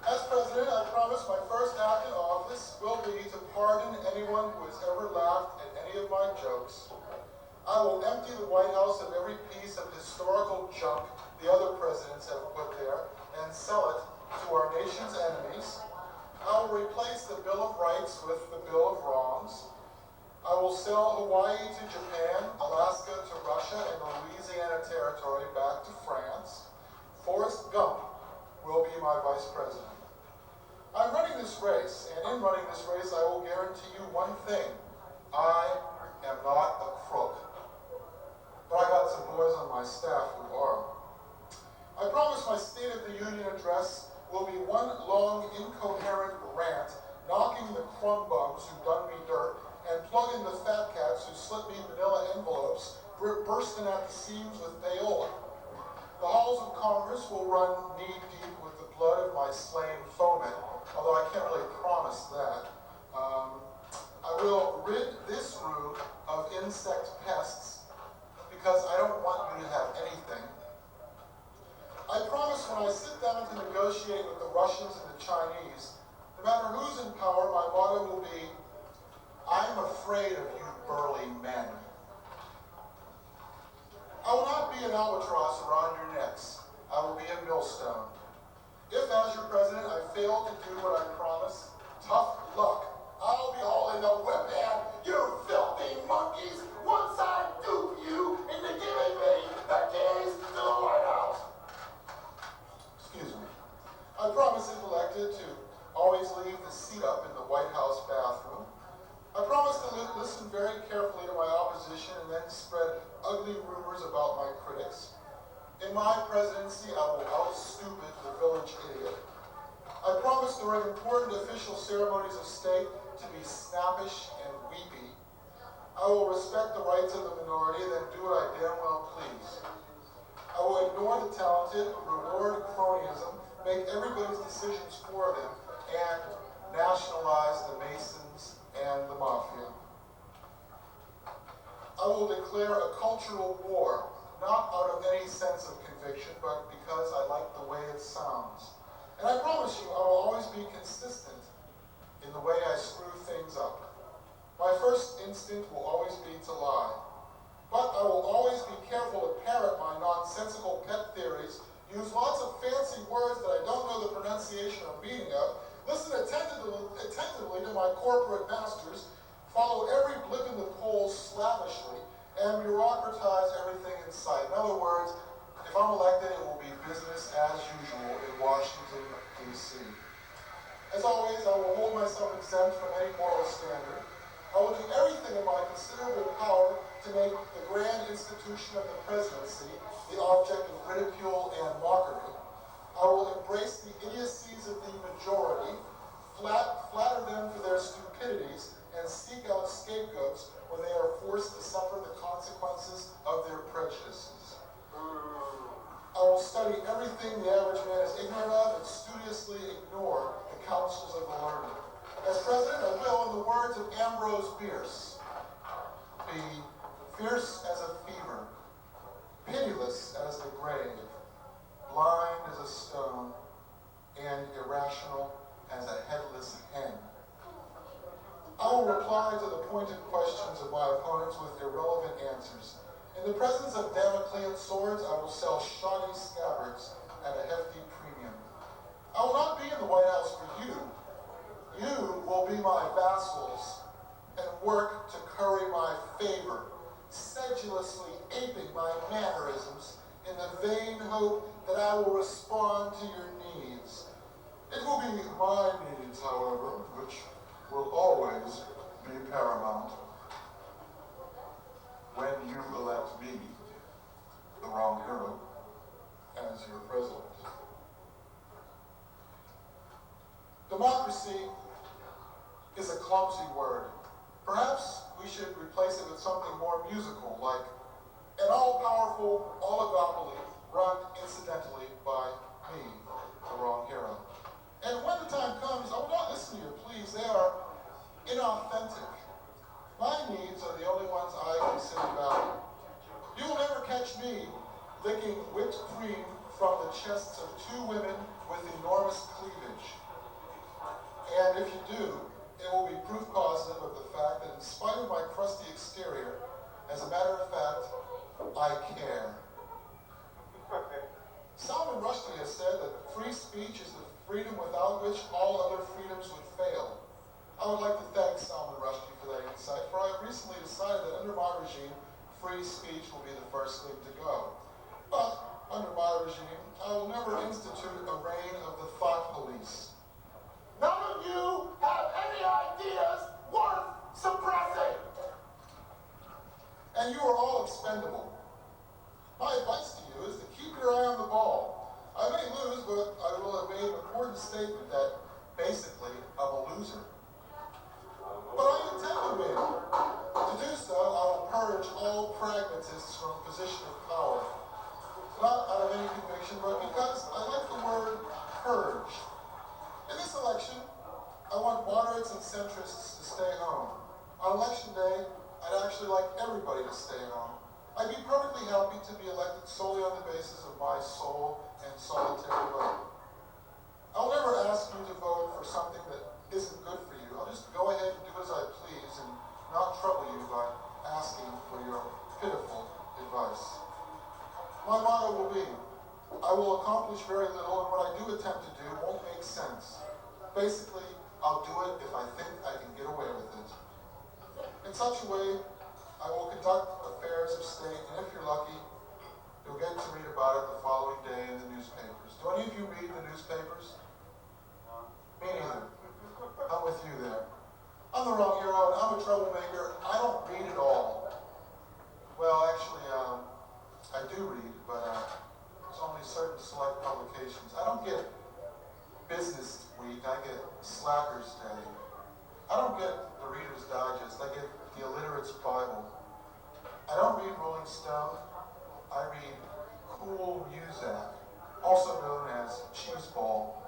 As president, I promise my first act in office will be to pardon anyone who has ever laughed at any of my jokes. I will empty the White House of every piece of historical junk the other presidents have put there and sell it to our nation's enemies. I will replace the Bill of Rights with the Bill of Wrongs. I will sell Hawaii to Japan, Alaska to Russia, and the Louisiana Territory back to France. Forrest Gump will be my vice president. I'm running this race, and in running this race, I will guarantee you one thing. I am not a crook. But I got some boys on my staff who are. I promise my State of the Union address will be one long, incoherent rant, knocking the crumb bums who done me dirt, and plugging the fat cats who slip me manila envelopes, bursting at the seams with payola. The halls of Congress will run knee-deep with the blood of my slain foemen, although I can't really promise that. I will rid this room of insect pests, because I don't want you to have anything. I promise when I sit down to negotiate with the Russians and the Chinese, no matter who's in power, my motto will be, I'm afraid of you burly men. I will not be an albatross around your necks. I will be a millstone. If, as your president, I fail to do what I promise, tough luck. I'll be all in the whip hand, you filthy monkeys, once I dupe you into giving me the keys to the White House. Excuse me. I promise, if elected, to always leave the seat up in the White House bathroom. I promise to listen very carefully to my opposition and then spread ugly rumors about my critics. In my presidency, I will out-stupid the village idiot. I promise during important official ceremonies of state to be snappish and weepy. I will respect the rights of the minority and then do what I damn well please. I will ignore the talented, reward cronyism, make everybody's decisions for them, and nationalize the Masons and the Mafia. I will declare a cultural war, not out of any sense of conviction, but because I like the way it sounds. And I promise you, I will always be consistent in the way I screw things up. My first instinct will always be to lie. But I will always be careful to parrot my nonsensical pet theories, use lots of fancy words that I don't know the pronunciation or meaning of, listen attentively to my corporate masters, follow every blip in the polls slavishly, and bureaucratize everything in sight. In other words, if I'm elected, it will be business as usual in Washington, D.C. As always, I will hold myself exempt from any moral standard. I will do everything in my considerable power to make the grand institution of the presidency the object of ridicule and mockery. I will embrace the idiocies of the majority, flatter them for their stupidities, and seek out scapegoats when they are forced to suffer the consequences of their prejudices. I will study everything the average man is ignorant of and studiously ignore the counsels of the learned. As president, I will, in the words of Ambrose Bierce, be fierce as a fever, pitiless as the grave, blind as a stone, and irrational as a headless hen. I will reply to the pointed questions of my opponents with irrelevant answers. In the presence of Damoclean swords, I will sell shoddy scabbards at a hefty premium. I will not be in the White House for you. You will be my vassals and work to curry my favor, sedulously aping my mannerisms in the vain hope that I will respond to your needs. It will be my needs, however, which will always be paramount when you elect me, the wrong hero, as your president. Democracy is a clumsy word. Perhaps we should replace it with something more musical, like an all-powerful oligopoly run incidentally by me, the wrong hero. And when the time comes, I will not listen to your pleas. They are inauthentic. My needs are the only ones I consider valid. You will never catch me licking whipped cream from the chests of two women with enormous cleavage. And if you do, it will be proof positive of the fact that in spite of my crusty exterior, as a matter of fact, I care. Salman Rushdie has said that free speech is the freedom without which all other freedoms would fail. I would like to thank Salman Rushdie for that insight, for I have recently decided that under my regime, free speech will be the first thing to go. But under my regime, I will never institute a reign of the thought police. None of you have any ideas worth suppressing! And you are all expendable. My advice to you is to keep your eye on the ball. I may lose, but I will have made an important statement that, basically, I'm a loser. But I intend to win. To do so, I will purge all pragmatists from a position of power. Not out of any conviction, but because I like the word purge. In this election, I want moderates and centrists to stay home. On election day, I'd actually like everybody to stay home. I'd be perfectly happy to be elected solely on the basis of my sole and solitary vote. I'll never ask you to vote for something that isn't good for you. I'll just go ahead and do as I please and not trouble you by asking for your pitiful advice. My motto will be, I will accomplish very little, and what I do attempt to do won't make sense. Basically, I'll do it if I think I can get away with it. In such a way, I will conduct affairs of state, and if you're lucky, you'll get to read about it the following day in the newspapers. Do any of you read the newspapers? Me neither. I'm with you there. I'm the wrong hero, and I'm a troublemaker. I don't read at all. Well, actually, I do read, but it's only certain select publications. I don't get Business Week, I get Slackers Day. I don't get the Reader's Digest, I get the Illiterate's Bible. I don't read Rolling Stone, I read Cool Muzak, also known as Cheeseball.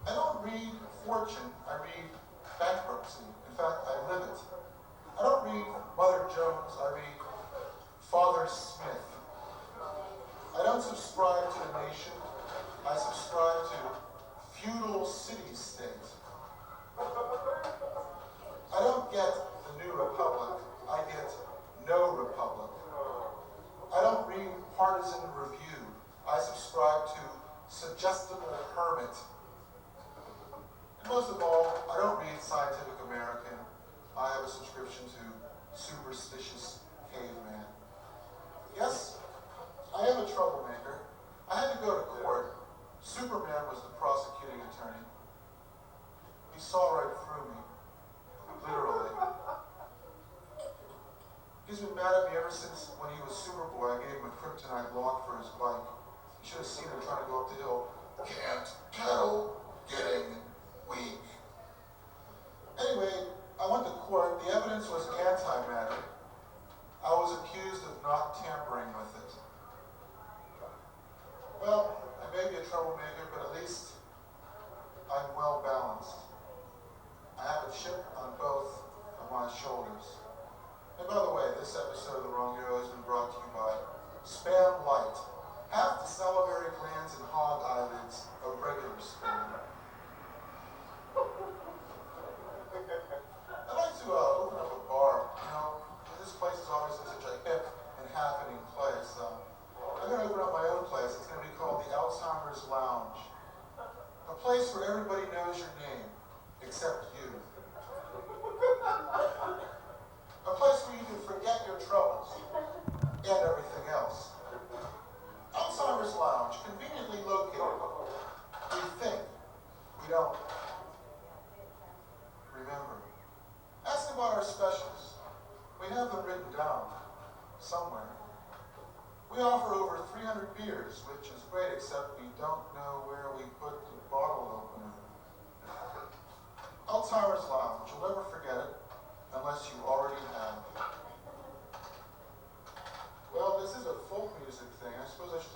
I don't read Fortune, I read Bankruptcy. In fact, I live it. I don't read Mother Jones, I read Father Smith. I don't subscribe to the Nation, I subscribe to feudal city-state. I don't get the New Republic, I get No Republic. I don't read Partisan Review, I subscribe to Suggestible Hermit. And most of all, I don't read Scientific American, I have a subscription to Superstitious Caveman. Yes, I am a troublemaker. I had to go to court. Superman was the prosecuting attorney. He saw right through me, literally. He's been mad at me ever since when he was Superboy. I gave him a kryptonite lock for his bike. You should have seen him trying to go up the hill. Can't tell, getting weak. Anyway, I went to court. The evidence was antimatter. I was accused of not tampering with it. Well, I may be a troublemaker, but at least I'm well balanced. I have a chip on both of my shoulders. And by the way, this episode of The Wrong Hero has been brought to you by Spam Light. Half the salivary glands and hog eyelids of regular spam. I'd like to open up a bar. You know, this place is obviously such a hip and happening place. I'm going to open up my own place. It's going to be called the Alzheimer's Lounge. A place where everybody knows your name, except you. A place where you can forget your troubles and everything else. Alzheimer's Lounge, conveniently located. We think, we don't. Remember. Ask about our specials. We have them written down somewhere. We offer over 300 beers, which is great, except we don't know where we put the bottle opener. Alzheimer's Lounge, you'll never forget it, unless you already have. Well, this is a folk music thing. I suppose I should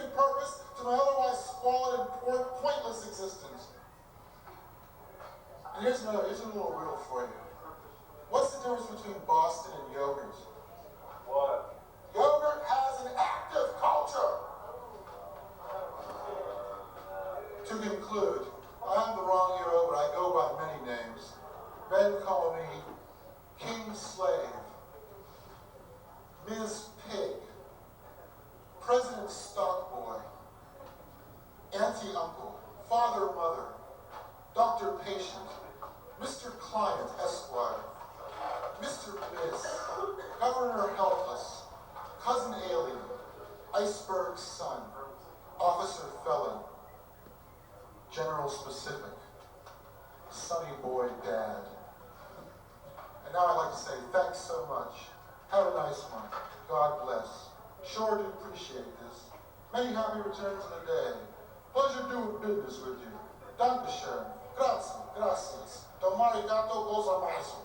and purpose to my otherwise squalid and pointless existence. And here's a little riddle for you. What's the difference between Boston and yogurt? What? Yogurt has an active culture. To conclude, I am the wrong hero, but I go by many names. Men call me King Slave, Ms. Pig, President Stockboy, Auntie Uncle, Father Mother, Dr. Patient, Mr. Client Esquire, Mr. Bliss, Governor Helpless, Cousin Alien, Iceberg Son, Officer Felon, General Specific, Sonny Boy Dad. And now I'd like to say thanks so much. Have a nice one. God bless. Sure do appreciate this. Many happy returns of the day. Pleasure doing business with you. Dankeschön. Grazie. Gracias. Domarigato gozaimasu.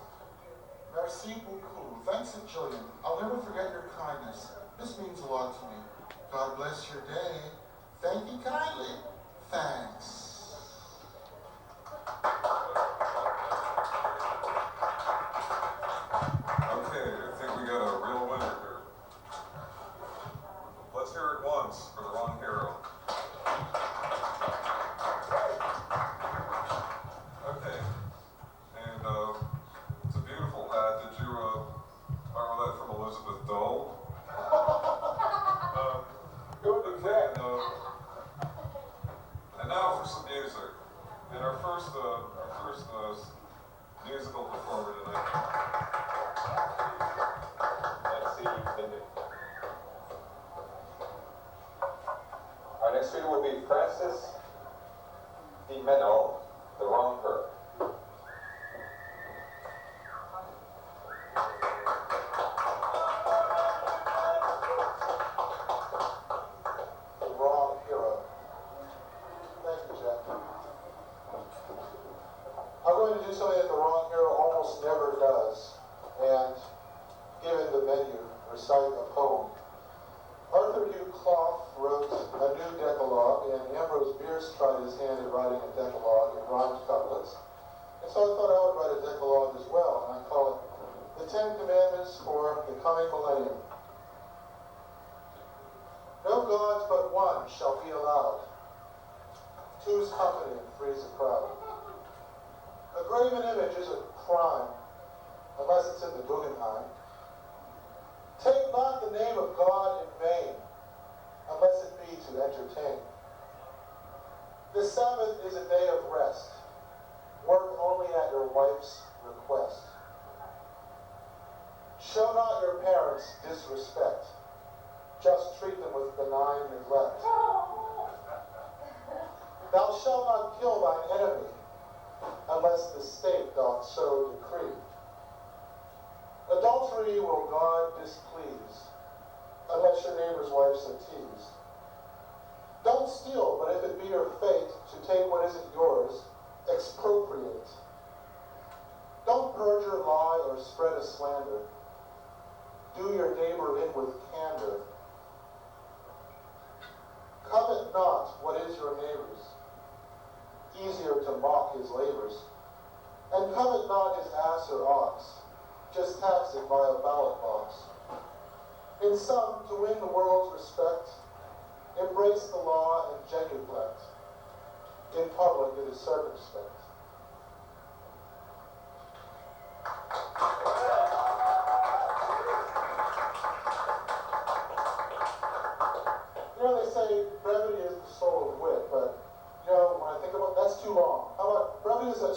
Merci beaucoup. Thanks a jillion. I'll never forget your kindness. This means a lot to me. God bless your day. Thank you kindly. Thanks. Okay, I think we got a real winner here. Let's hear it once for the wrong hero. Okay, and it's a beautiful hat. Did you borrow that from Elizabeth Dole? Okay, and now for some music. And our first musical performer tonight. Let's see. Our next reader will be Francis DiMenno, The Wrong Her. The wrong hero. Thank you, Jeff. I'm going to do something that the wrong hero almost never does, and given the menu, recite a poem. Arthur Hugh Clough wrote a new decalogue, and Ambrose Bierce tried his hand at writing a decalogue in rhymed couplets. And so I thought I would write a decalogue as well, and I call it The 10 Commandments for the Coming Millennium. No gods but one shall be allowed. Two's company and three's a crowd. A graven image is a crime, unless it's in the Guggenheim. Take not the name of God in vain, unless it be to entertain. The Sabbath is a day of rest. Work only at your wife's request. Show not your parents disrespect. Just treat them with benign neglect. Thou shalt not kill thine enemy, unless the state doth so decree. Adultery will God displease, unless your neighbor's wife's a tease. Don't steal, but if it be your fate to take what isn't yours, expropriate. Don't perjure, lie, or spread a slander. Do your neighbor in with candor. Covet not what is your neighbor's. Easier to mock his labors. And covet not his ass or ox. Just tax it by a ballot box. In sum, to win the world's respect, embrace the law and genuflect. In public, it is circumspect. You know, they say brevity is the soul of wit, but you know, when I think about that's too long. How about brevity is a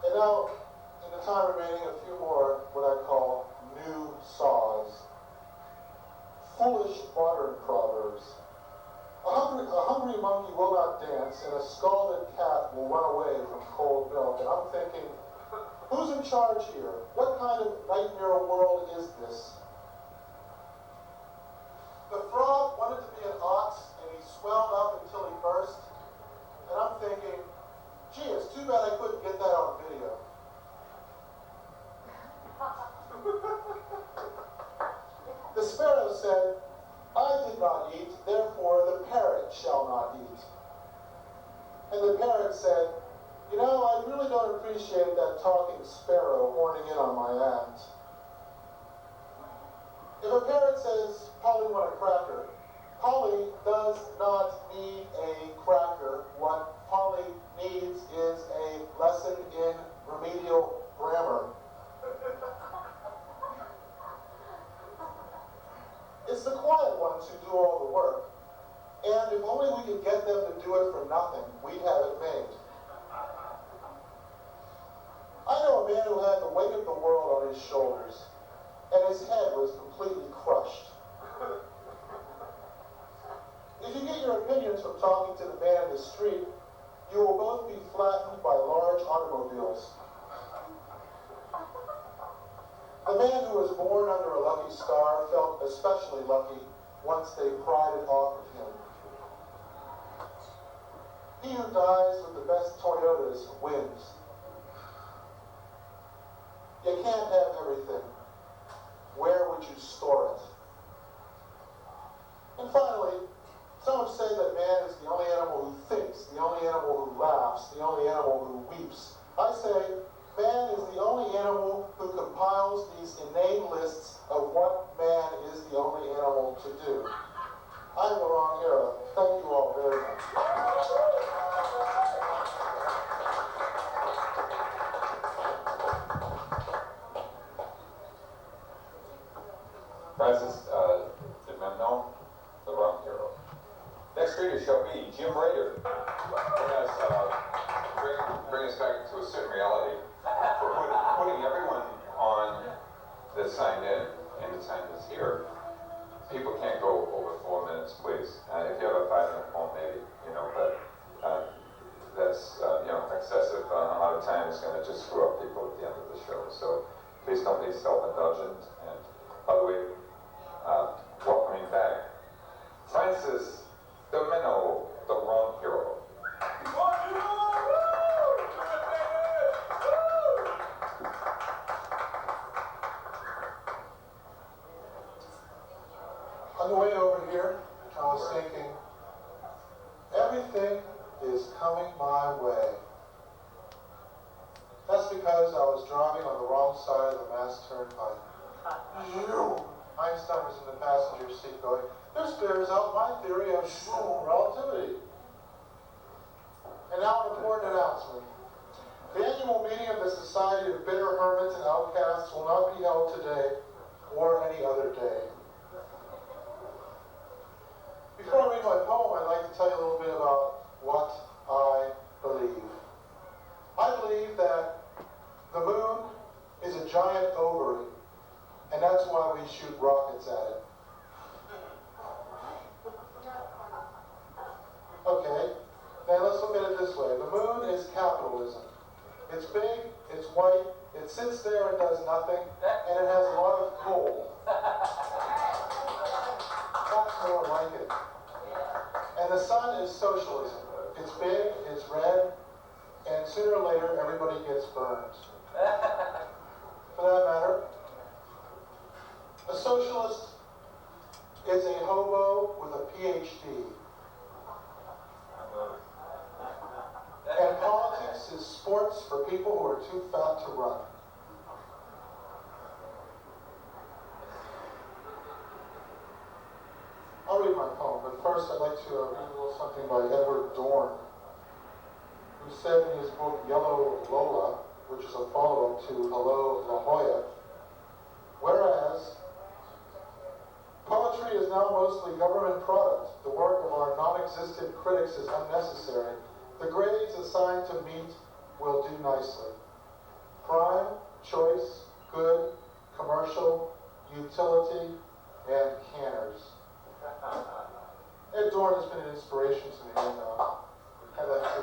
and now, in the time remaining, a few more what I call new saws. Foolish modern proverbs. A hungry monkey will not dance, and a scalded cat will run away from cold milk. And I'm thinking, who's in charge here? What kind of nightmare world is this? The frog wanted to be an ox, and he swelled up until he burst. And I'm thinking, gee, it's too bad I couldn't get that on video. And the parrot said, "You know, I really don't appreciate that talking sparrow horning in on my act." If a parrot says, "Polly, want a cracker," Polly does not need a cracker. What Polly needs is a lesson in remedial grammar. It's the quiet ones who do all the work. And if only we could get them to do it for nothing, we'd have it made. I know a man who had the weight of the world on his shoulders, and his head was completely crushed. If you get your opinions from talking to the man in the street, you will both be flattened by large automobiles. The man who was born under a lucky star felt especially lucky once they pried it off of him. He who dies with the best Toyotas wins. You can't have everything. Where would you store it? And finally, some have said that man is the only animal who thinks, the only animal who laughs, the only animal who weeps. I say, man is the only animal who compiles these inane lists of what man is the only animal to do. I'm the wrong hero. Thank you all very much. Francis DiMenno, the wrong hero. Next reader shall be Jim Rader. Bring us back to a certain reality for putting everyone on that signed in and the time that's here. People can't go over 4 minutes, please. If you have a 5-minute poem, maybe, but that's, excessive amount of time is going to just screw up people at the end of the show. So please don't be self-indulgent. And by the way, welcoming back Francis DiMenno, the wrong hero. On the way over here, I was thinking, everything is coming my way. That's because I was driving on the wrong side of the Mass Turnpike. Einstein was in the passenger seat going, "This bears out my theory of relativity." And now an important announcement. The annual meeting of the Society of Bitter Hermits and Outcasts will not be held today or any other day. Before I read my poem, I'd like to tell you a little bit about what I believe. I believe that the moon is a giant ovary, and that's why we shoot rockets at it. Okay, now let's look at it this way. The moon is capitalism. It's big, it's white, it sits there and does nothing, and it has a lot of coal. That's more like it. And the sun is socialism. It's big, it's red, and sooner or later everybody gets burned. For that matter, a socialist is a hobo with a PhD. And politics is sports for people who are too fat to run. I'll read my poem, but first I'd like to read a little something by Edward Dorn, who said in his book Yellow Lola, which is a follow-up to Hello La Jolla, whereas poetry is now mostly government product, the work of our non-existent critics is unnecessary, the grades assigned to meat will do nicely. Prime, choice, good, commercial, utility, and canners. Ed Dorn has been an inspiration to me, and I'd like to,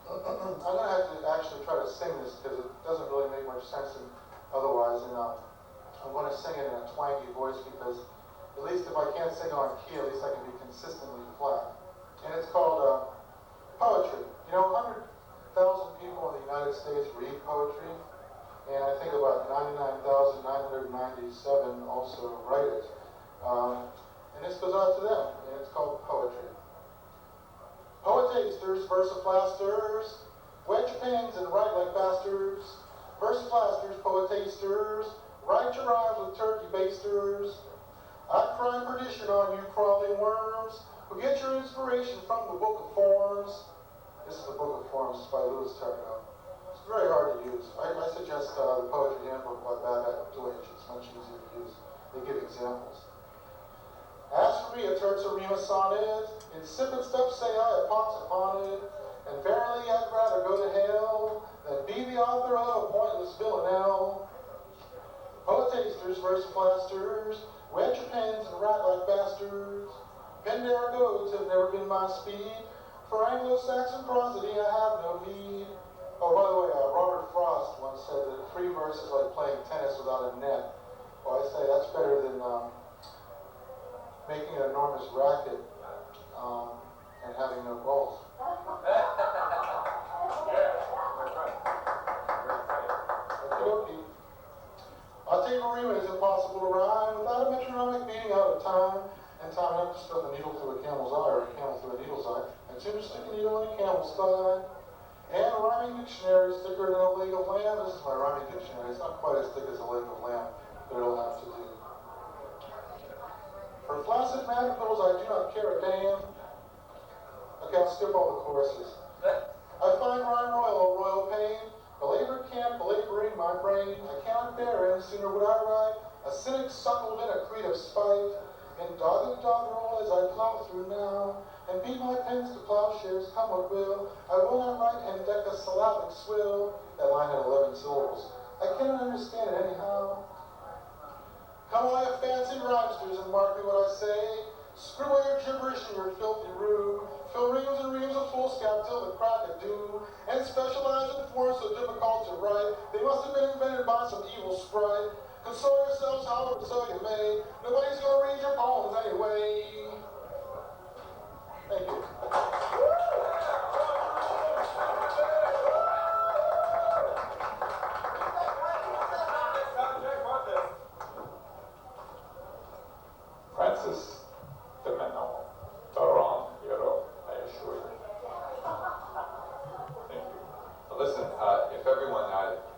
I'm going to have to actually try to sing this because it doesn't really make much sense otherwise, and I'm going to sing it in a twangy voice because at least if I can't sing on key, at least I can be consistently flat. And it's called poetry. 100,000 people in the United States read poetry, and I think about 99,997 also write it. And this goes out to them, and it's called poetry. Poetasters, versiflasters, wet your pens and write like bastards. Versiflasters, poetasters, write your rhymes with turkey basters. I cry perdition on you crawling worms, who get your inspiration from the Book of Forms. This is the Book of Forms, it's by Louis Terminal. It's very hard to use. I suggest the Poetry Handbook by Babette Deutsch. It's much easier to use. They give examples. As for me, a terza-rima sonnet, insipid stuff say I pox upon it, and verily I'd rather go to hell than be the author of a pointless villanelle. Poetasters, versiflasters, wet your pens and write like bastards. Pendargoes have never been my speed. For Anglo-Saxon prosody I have no need. Oh, by the way, Robert Frost once said that free verse is like playing tennis without a net. Well, I say that's better than making an enormous racket and having no balls. Okay. A rima is impossible to rhyme without a metronomic beating out of time, and time enough to stuff a needle through a camel's eye or a camel through a needle's eye, and soon to stick a needle in a camel's thigh. And a rhyming dictionary is thicker than a leg of lamb. This is my rhyming dictionary. It's not quite as thick as a leg of lamb, but it'll have to do. For flaccid mandibles, I do not care a damn. Okay, I'll skip all the choruses. I find rhyme royal, royal pain. Belabor can't, belaboring my brain. I cannot bear, and sooner would I write a cynic suckled in a creed of spite. In dogged doggerel as I plow through now, and beat my pens to plowshares, come what will. I will not write hendecasyllabic swill. That line had 11 syllables. I cannot understand it anyhow. Come all you fancy rhymesters and mark me what I say. Screw away your gibberish and your filthy rue. Fill reams and reams of foolscap till the crack of doom. And specialize in forms so difficult to write. They must have been invented by some evil sprite. Console yourselves however so you may. Nobody's gonna read your poems anyway. Thank you. Francis DiMenno, the wrong hero, I assure you. Thank you. Listen, if everyone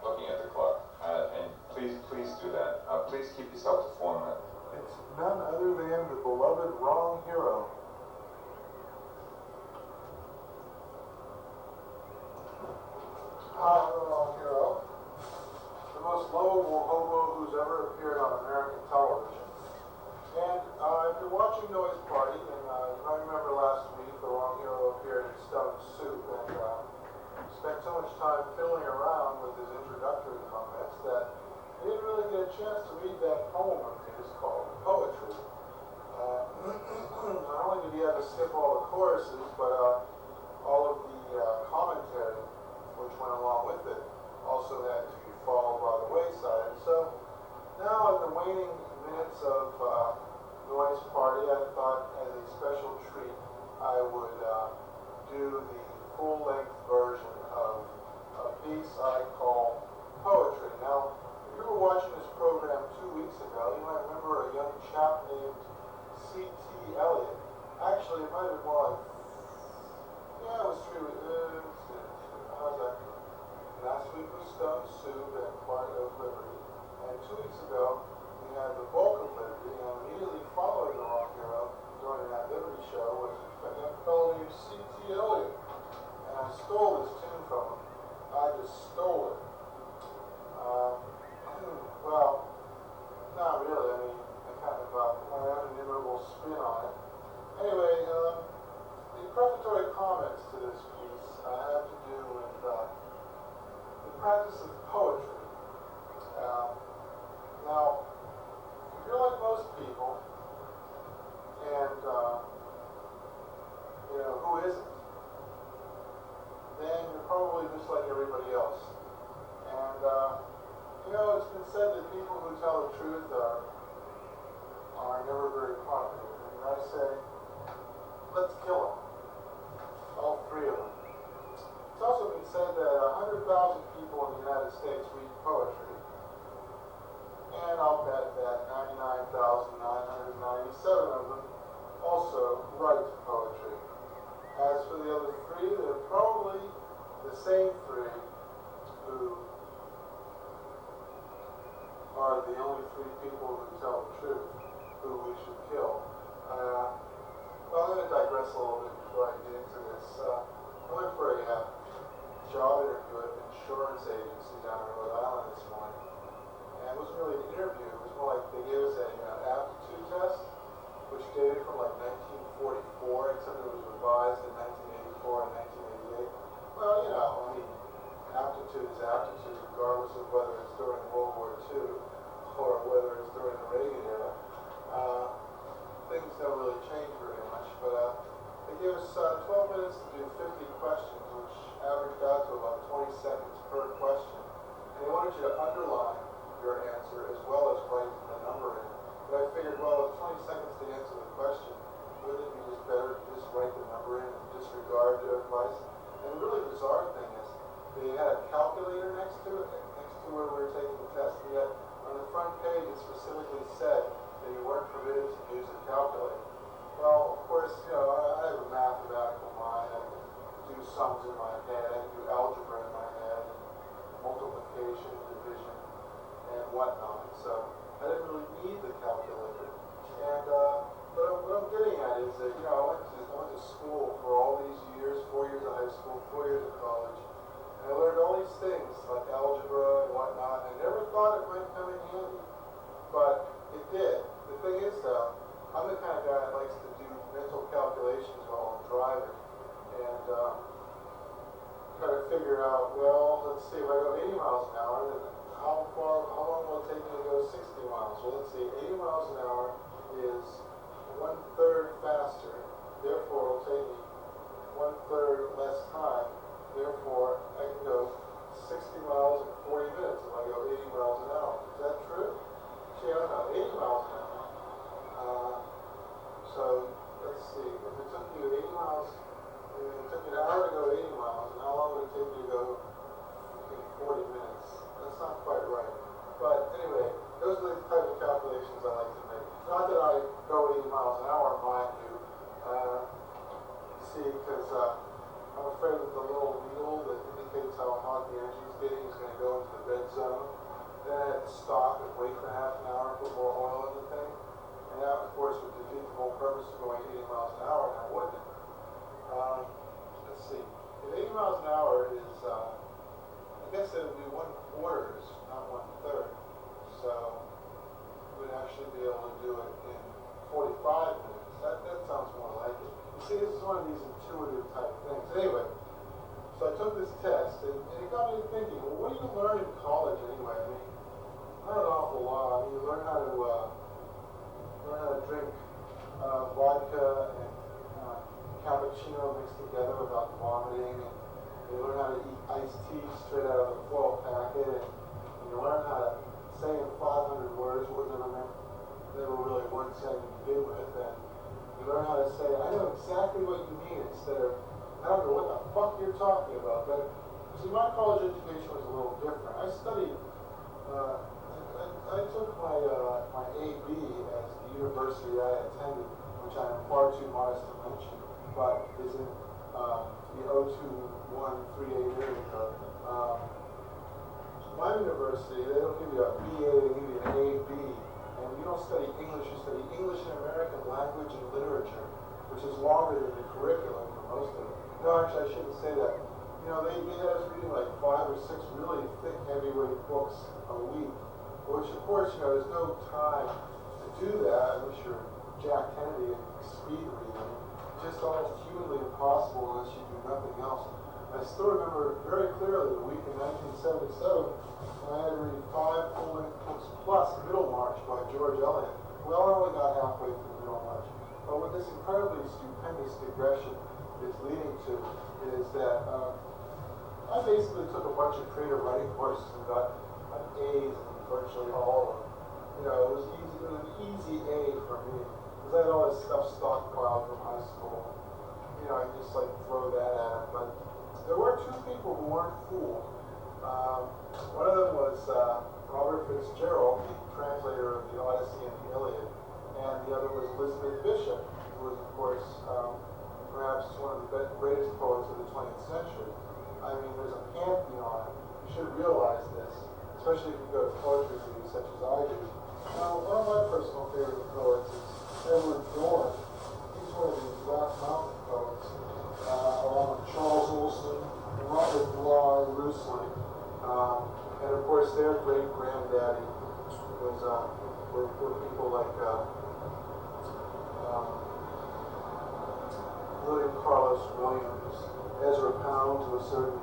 looking at the clock, and please do that. Please keep yourself to 4 minutes. It's none other than the beloved wrong hero. Hi, I'm the wrong hero. The most lovable hobo who's ever appeared on American television. And if you're watching Noise Party, and you might remember last week the wrong hero appeared in Stone Soup and spent so much time fiddling around with his introductory comments that he didn't really get a chance to read that poem of his called Poetry. Not only did he have to skip all the choruses, but all of the commentary which went along with it also had to fall by the wayside. And so now in the waning minutes of Noise Party, I thought as a special treat I would do the full-length version of a piece I call Poetry. Now, if you were watching this program 2 weeks ago, you might remember a young chap named C.T. Elliott. Actually, it might have been more like, yeah, it was 3 weeks. How's that? Last week was Stone Soup and part of Liberty. And 2 weeks ago, we had the bulk of Liberty, and immediately following the Wrong Hero during that Liberty show was a young fellow named C.T. Elliott. And I stole this tune from him. I just stole it. Well, not really. I mean, I kind of my own inimitable spin on it. Anyway, the prefatory comments to this piece have to do with the practice of poetry. Now, if you're like most people, and who isn't, then you're probably just like everybody else. And it's been said that people who tell the truth are never very popular. And I say, let's kill them. All 3 of them. It's also been said that 100,000 people in the United States read poetry. And I'll bet that 99,997 of them also write poetry. As for the other three, they're probably the same three who are the only three people who tell the truth, who we should kill. Well, I'm going to digress a little bit before I get into this. I went for a job interview at an insurance agency down in Rhode Island this morning. And it wasn't really an interview, it was more like they gave us an aptitude test, which dated from like 1944, except it was revised in 1984 and 1988. Well, you know, I mean, aptitude is aptitude, regardless of whether it's during World War II or whether it's during the Reagan era. Things don't really change very much, but they gave us 12 minutes to do 50 questions, which averaged out to about 20 seconds per question. And they wanted you to underline your answer as well as write the number in. But I figured, well, with 20 seconds to answer the question, wouldn't it be just better to just write the number in and disregard their advice? And the really bizarre thing is, they had a calculator next to it, next to where we were taking the test, and yet on the front page it specifically said that you weren't permitted to use a calculator. Well, of course, you know, I have a mathematical mind. I can do sums in my head, I can do algebra in my head, and multiplication, division, and whatnot. So I didn't really need the calculator. And but what I'm getting at is that, you know, I went to school for all these years, 4 years of high school, 4 years of college. And I learned all these things like algebra and whatnot, and I never thought it might come in handy, but it did. The thing is, though, I'm the kind of guy that likes to do mental calculations while I'm driving, and try to figure out, well, let's see, if I go 80 miles an hour, then how long will it take me to go 60 miles? Well, let's see, 80 miles an hour is 1/3 faster, therefore it'll take me 1/3 less time. Therefore, I can go 60 miles in 40 minutes if I go 80 miles an hour. Is that true? Gee, I don't know, 80 miles an hour. So, let's see, if it took you 80 miles, if it took you an hour to go 80 miles, and how long would it take you to go in 40 minutes? That's not quite right. But anyway, those are the type of calculations I like to make. Not that I go 80 miles an hour, mind you. See, because I'm afraid that the little needle that indicates how hot the engine's getting is going to go into the red zone. Then I have to stop and wait for half an hour and put more oil in the thing. And that, of course, would defeat the whole purpose of going 80 miles an hour, now wouldn't it? Let's see. If 80 miles an hour is, I guess it would be 1/4, not 1/3. So you would actually be able to do it in 45 minutes. That sounds more like it. You see, this is one of these intuitive type things. Anyway, so I took this test, and it got me thinking, well, what do you learn in college anyway? I mean, not an awful lot. I mean, you learn how to drink vodka and cappuccino mixed together without vomiting, and you learn how to eat iced tea straight out of the foil packet, and you learn how to say in 500 words what never really weren't saying to begin with, and you learn how to say, I know exactly what you mean, instead of, I don't know what the fuck you're talking about. But see, my college education was a little different. I studied, I took my A.B. as the university I attended, which I am far too modest to mention, but is in the 02138 area. My university, they don't give you a BA, they give you an A.B. And you don't study English, you study English and American language and literature, which is longer than the curriculum for most of it. No, actually, I shouldn't say that. You know, they had us reading like 5 or 6 really thick, heavyweight books a week, which, of course, you know, there's no time to do that unless you're Jack Kennedy and speed reading. It's just almost humanly impossible unless you do nothing else. I still remember very clearly the week in 1977 when I had to read 5 full-length books plus Middlemarch by George Eliot. Well, I only got halfway through Middlemarch. But what this incredibly stupendous digression is leading to is that I basically took a bunch of creative writing courses and got like A's in virtually all of them. You know, it was easy. It was an easy A for me because I had all this stuff stockpiled from high school. You know, I just like throw that at it. But there were 2 people who weren't fooled. One of them was Robert Fitzgerald, the translator of the Odyssey and the Iliad, and the other was Elizabeth Bishop, who was, of course, perhaps one of the greatest poets of the 20th century. I mean, there's a pantheon. You should realize this, especially if you go to poetry readings such as I do. Now, one of my personal favorite poets is Edward Dorn. He's one of these Rock Mountain poets, along with Charles Olson and Robert Bly Rusli. And of course, their great granddaddy was were people like William Carlos Williams, Ezra Pound to a certain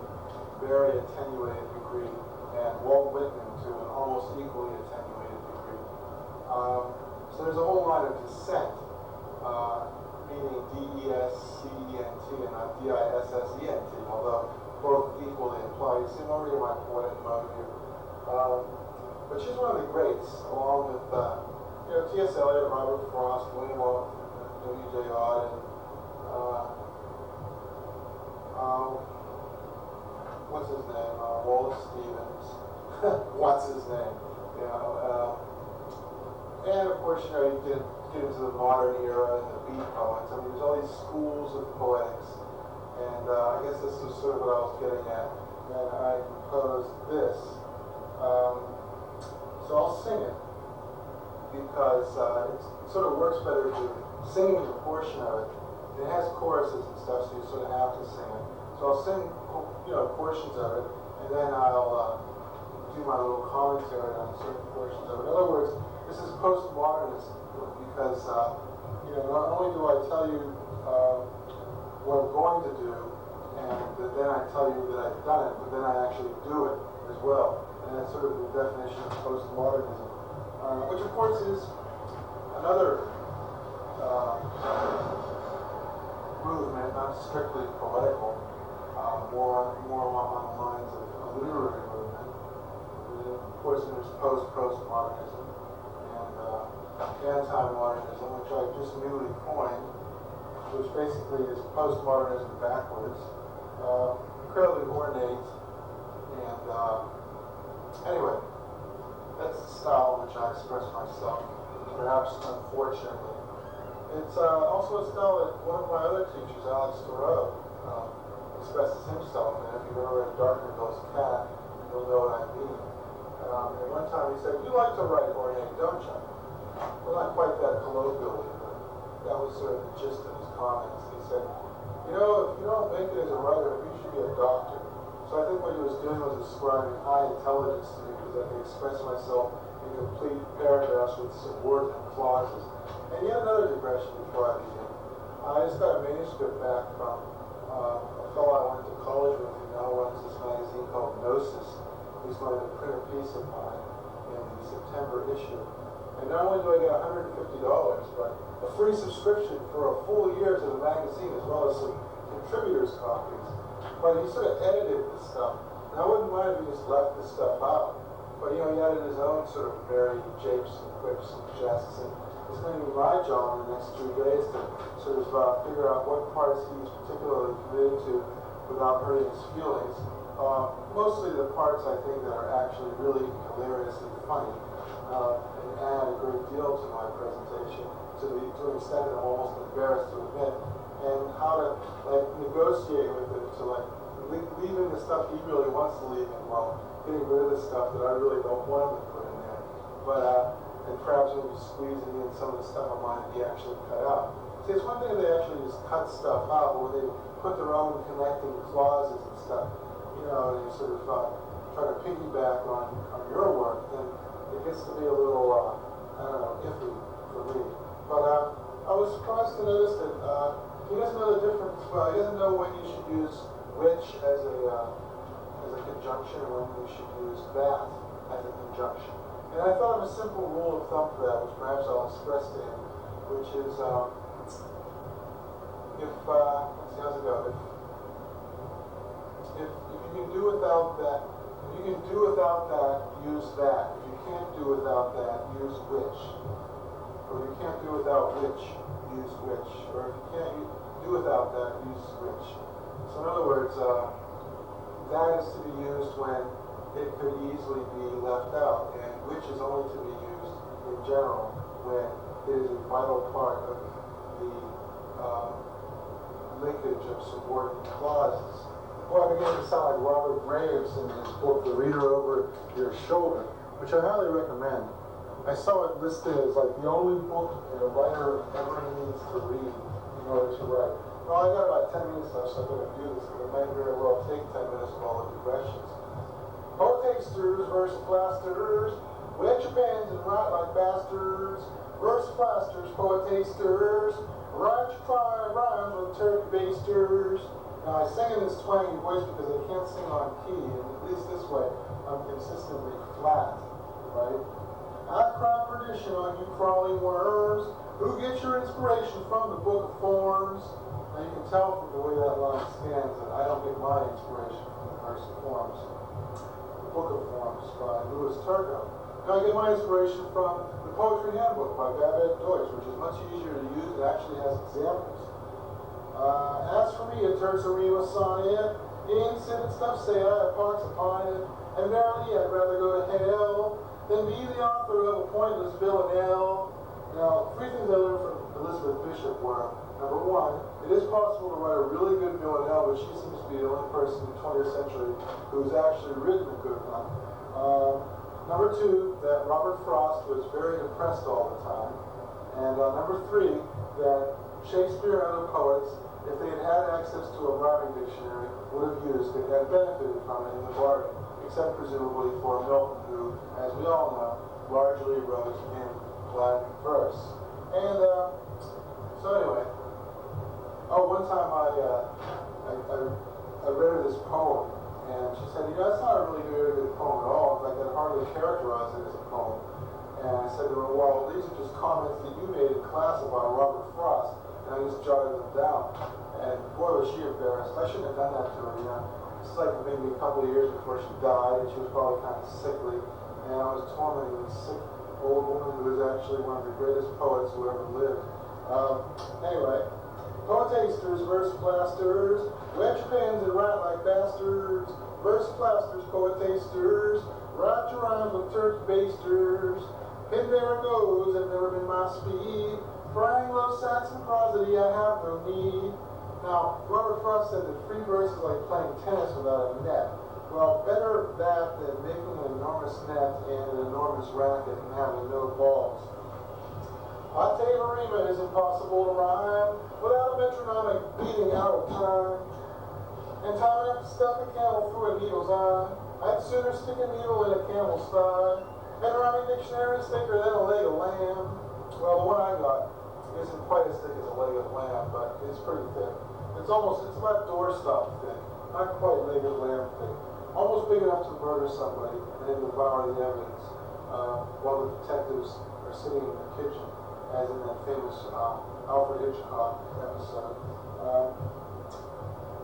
very attenuated degree, and Walt Whitman to an almost equally attenuated degree. So there's a whole line of dissent, meaning D-E-S-C-E-N-T and not D-I-S-S-E-N-T, although both equally apply. You see, I'm already in my poetic mode here. But she's one of the greats, along with T.S. Eliot, Robert Frost, William W.J. Auden, what's his name? Wallace Stevens. What's his name? And of course, you get into the modern era and the beat poets. I mean, there's all these schools of poetics, and I guess this is sort of what I was getting at when I composed this. So I'll sing it because it sort of works better to sing a portion of it. It has choruses and stuff, so you sort of have to sing it. So I'll sing, portions of it, and then I'll do my little commentary on certain portions of it. In other words, this is postmodernism because, not only do I tell you what I'm going to do, and then I tell you that I've done it, but then I actually do it as well. And that's sort of the definition of postmodernism, which of course is another movement, not strictly poetical, more along the lines of a literary movement. And of course, there's postmodernism and anti-modernism, which I just newly coined, which basically is postmodernism backwards, incredibly ornate, and anyway, that's the style in which I express myself, perhaps unfortunately. It's also a style that one of my other teachers, Alex Thoreau, expresses himself in. If you've ever read Darkerville's Cat, you'll know what I mean. And one time he said, "You like to write ornate, don't you?" Well, not quite that colloquially, but that was sort of the gist of his comments. He said, if you don't make it as a writer, you should be a doctor. So I think what he was doing was ascribing high intelligence to me because I can express myself in complete paragraphs with subordinate clauses. And yet another digression before I begin. I just got a manuscript back from a fellow I went to college with who now runs this magazine called Gnosis. He's going to print a piece of mine in the September issue. And not only do I get $150, but a free subscription for a full year to the magazine, as well as some contributors' copies. But he sort of edited this stuff. And I wouldn't mind if he just left this stuff out. But, he added his own sort of very japes and quips and jests. And it's going to be my job in the next 2 days to sort of figure out what parts he's particularly committed to without hurting his feelings. Mostly the parts, I think, that are actually really hilariously funny. And add a great deal to my presentation to an extent that I'm almost embarrassed to admit, and how to negotiate with it to leaving the stuff he really wants to leave in while getting rid of the stuff that I really don't want him to put in there. But and perhaps maybe squeezing in some of the stuff of mine he actually cut out. See, it's one thing if they actually just cut stuff out, but when they put their own connecting clauses and stuff, and you sort of try to piggyback on your work, then it gets to be a little, iffy for me. But I was surprised to notice that he doesn't know the difference. Well, he doesn't know when you should use which as a conjunction and when you should use that as a conjunction. And I thought of a simple rule of thumb for that, which perhaps I'll express to him, which is let's see, how's it go? If you can do without that, if you can do without that, use that. If you can't do without that, use which. Or if you can't do without which, use which. Or if you can't do without that, use which. So in other words, that is to be used when it could easily be left out, and which is only to be used in general when it is a vital part of the linkage of subordinate clauses. Well, I began to sound like Robert Graves in his book, The Reader Over Your Shoulder, which I highly recommend. I saw it listed as like the only book a writer ever needs to read in order to write. Well, I got about 10 minutes left, so I'm going to do this, but it might very well take 10 minutes with all the digressions. Poetasters versus plasters, wet your pens and write like bastards. Verse plasters, poetasters, write your fine rhymes with turkey basters. Now I sing in this twangy voice because I can't sing on key, and at least this way I'm consistently flat, right? I cry perdition on you crawling worms, who get your inspiration from the Book of Forms. Now you can tell from the way that line scans that I don't get my inspiration from the Verse of Forms. The Book of Forms by Louis Turgot. Now I get my inspiration from the Poetry Handbook by Babette Deutsch, which is much easier to use and actually has examples. As for me, a terse rima sonnet, insipid stuff say I have pox upon it, and verily I'd rather go to hell than be the author of a pointless villanelle. Now, 3 things I learned from Elizabeth Bishop were, number 1, it is possible to write a really good villanelle, but she seems to be the only person in the 20th century who's actually written a good one. Number 2, that Robert Frost was very depressed all the time. And number 3, that Shakespeare and other poets, if they had had access to a rhyming dictionary, would have used it and benefited from it in the bargain, except presumably for Milton, who, as we all know, largely wrote in Latin verse. And so anyway, one time I read her this poem, and she said, that's not a really very good poem at all. In fact, I'd hardly characterize it as a poem. And I said to her, well, these are just comments that you made in class about Robert Frost. And I just jotted them down. And boy, was she embarrassed. I shouldn't have done that to her, It's like maybe a couple of years before she died, and she was probably kind of sickly. And I was tormenting this sick old woman who was actually one of the greatest poets who ever lived. Anyway, poetasters versus plasters, wet your pens and write like bastards. Verse plasters, poetasters, write your rhymes with turkey basters. Pin there it goes, have never been my speed. For Anglo-Saxon prosody, I have no need. Now, Robert Frost said that free verse is like playing tennis without a net. Well, better that than making an enormous net and an enormous racket and having no balls. Octave rima is impossible to rhyme without a metronomic beating out of time. And time enough to stuff a camel through a needle's eye. I'd sooner stick a needle in a camel's thigh and a rhyming dictionary thicker than a leg of lamb. Well, the one I got isn't quite as thick as a leg of lamb, but it's pretty thick. It's about doorstop thick, not quite leg of lamb thick. Almost big enough to murder somebody and then devour the evidence while the detectives are sitting in the kitchen, as in that famous Alfred Hitchcock episode.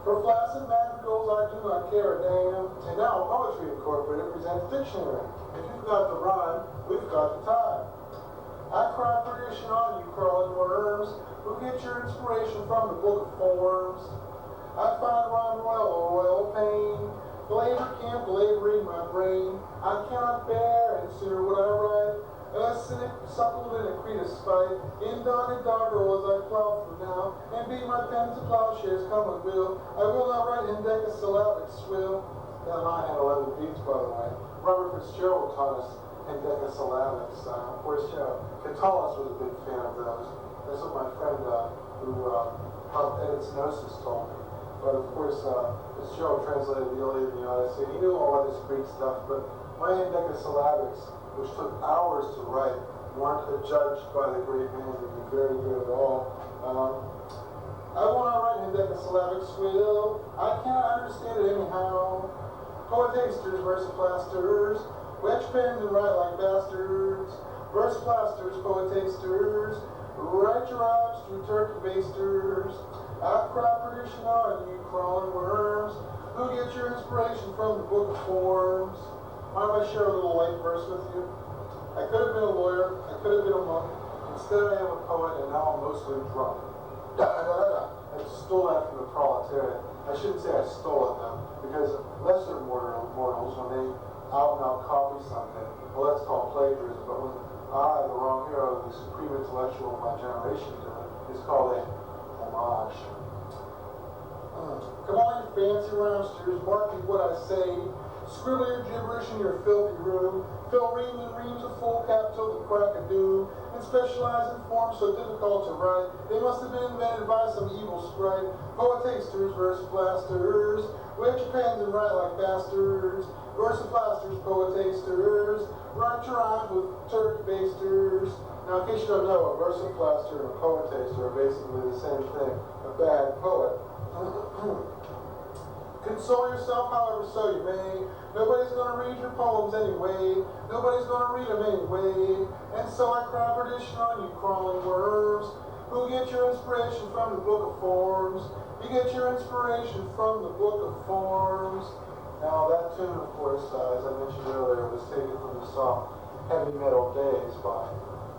For flaccid madrigals, I do not care a damn. And now Poetry Incorporated presents Dictionary. If you've got the rhyme, we've got the time. I cry perdition on you crawling worms, who get your inspiration from the Book of Forms. I find rhyme royal pain, belabor can't belaboring my brain. I cannot bear, and sooner would I write, a cynic suckled in a Cretus spite, in dotted doggerel as I plow through now, and beat my pen to plowshares come what will. I will not write indecasyllabic swill. That line had 11 beats, by the way. Robert Fitzgerald taught us indecasyllabics. Of course, Catullus was a big fan of those. That's what my friend who edits Gnosis told me. But of course, Fitzgerald translated the Iliad and the Odyssey. He knew all of this Greek stuff, but my indecasyllabics, which took hours to write, weren't judged by the great man to be very good at all. I want to write indecasyllabic swill. I can't understand it anyhow. Poetasters versus plasters, wet your pens and write like bastards. Verse plasters, poetasters, write your rhymes through turkey basters. I cry perdition on you crawling worms, who get your inspiration from the Book of Forms. Mind if I share a little light verse with you? I could have been a lawyer, I could have been a monk. Instead I am a poet, and now I'm mostly drunk. I stole that from the proletariat. I shouldn't say I stole it though, because lesser mortals, when they out and out copy something, well, that's called plagiarism. But when I, the wrong hero, the supreme intellectual of my generation, do it, it's called a homage. Come on, you fancy rhymesters, mark me what I say. Scribble your gibberish in your filthy room. Fill reams and reams of full cap till the crack of doom. And specialize in forms so difficult to write. They must have been invented by some evil sprite. Poetasters, versiflasters. Wet your pens and write like bastards. Versiflasters, poetasters. Write your rhymes with turkey basters. Now, in case you don't know, a versiflaster and a poetaster are basically the same thing. A bad poet. Console yourself however so you may. Nobody's going to read your poems anyway. Nobody's going to read them anyway. And so I cry perdition on you crawling worms, who get your inspiration from the book of forms. You get your inspiration from the book of forms. Now that tune, of course, as I mentioned earlier, was taken from the song Heavy Metal Days by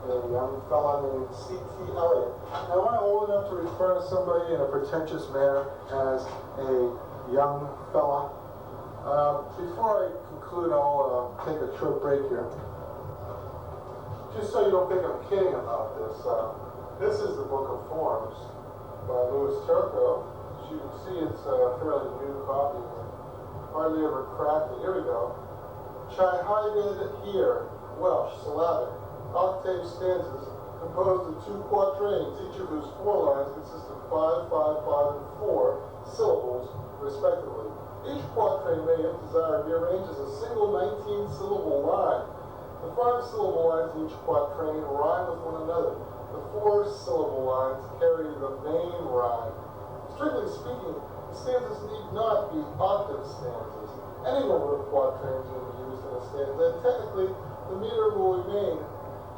a young fella named C.T. Elliott. Now, am I old enough to refer to somebody in a pretentious manner as a young fella? Before I conclude, I'll take a short break here. Just so you don't think I'm kidding about this, this is the Book of Forms by Louis Turco. As you can see, it's a fairly new copy. Hardly ever cracked it. Here we go. Chai Haided here, Welsh, syllabic. Octave stanzas composed of 2 quatrains, each of whose 4 lines consist of 5, 5, 5, and 4 syllables, respectively. Each quatrain may, if desired, be arranged as a single 19-syllable line. The 5-syllable lines in each quatrain rhyme with one another. The 4-syllable lines carry the main rhyme. Strictly speaking, the stanzas need not be octave stanzas. Any number of quatrains may be used in a stanza, and technically, the meter will remain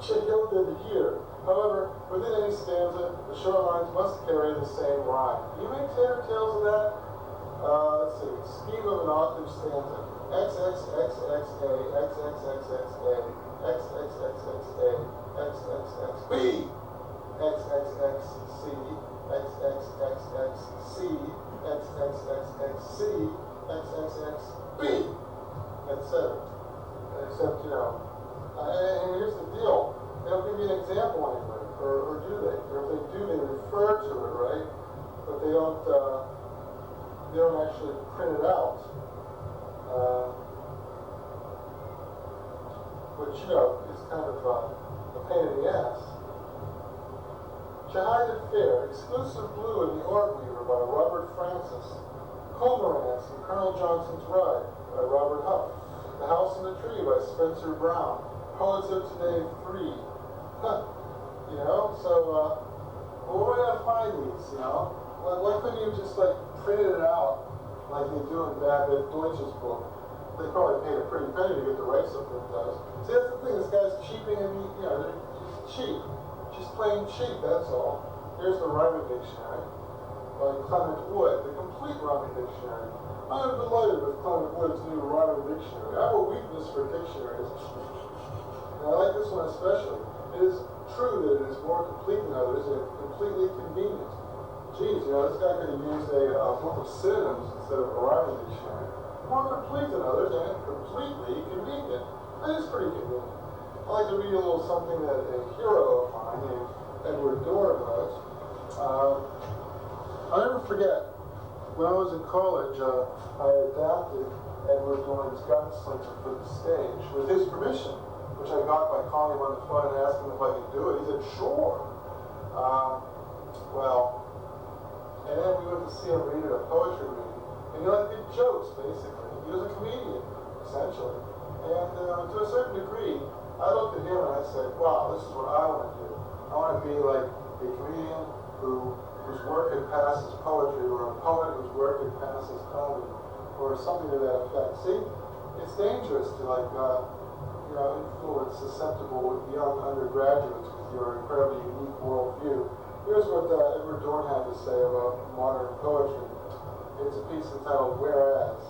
shaded here. However, within any stanza, the short lines must carry the same rhyme. Can you make head or tails of that? Let's see. Scheme of an octave stanza. X, X, X, X, A, X, X, X, X, A, X, X, X, X, A, X, X, X, B, X, X, X, C, X, X, X, X, C, X, X, X, X, C, X, X, X, B, etc. Except, and here's the deal. They don't give you an example anywhere, or do they? Or if they do, they refer to it, right? But they don't actually print it out. Which, is kind of a pain in the ass. Shahided Fair, Exclusive Blue in the Orb Weaver by Robert Francis. Cormorants and Colonel Johnson's Ride by Robert Huff. The House in the Tree by Spencer Brown. Poets of Today 3. So, where would I find these, Why couldn't you just, print it out like they do in Babette Deutsch's book? They probably paid a pretty penny to get the rights of it, does. See, that's the thing, this guy's cheaping, they're cheap. Just plain cheap, that's all. Here's the Rhyming Dictionary by Clement Wood, the complete Rhyming Dictionary. I'm delighted with Clement Wood's new Rhyming Dictionary. I have a weakness for dictionaries. And I like this one especially. It is true that it is more complete than others and completely convenient. Geez, this guy could have used a book of synonyms instead of a rhyming dictionary. More complete than others and completely convenient. That is pretty convenient. I like to read a little something that a hero of mine named Edward Dorr wrote. I'll never forget, when I was in college, I adapted Edward Dorn's Gunslinger for the stage with his permission, which I got by calling him on the phone and asking him if I could do it. He said, sure. And then we went to see him read at a poetry reading. And he did jokes, basically. He was a comedian, essentially. And to a certain degree, I looked at him and I said, wow, this is what I want to do. I want to be like a comedian whose work could pass as poetry, or a poet whose work could pass as comedy, or something to that effect. See, it's dangerous to influence susceptible young undergraduates with your incredibly unique worldview. Here's what Edward Dorn had to say about modern poetry. It's a piece entitled Whereas.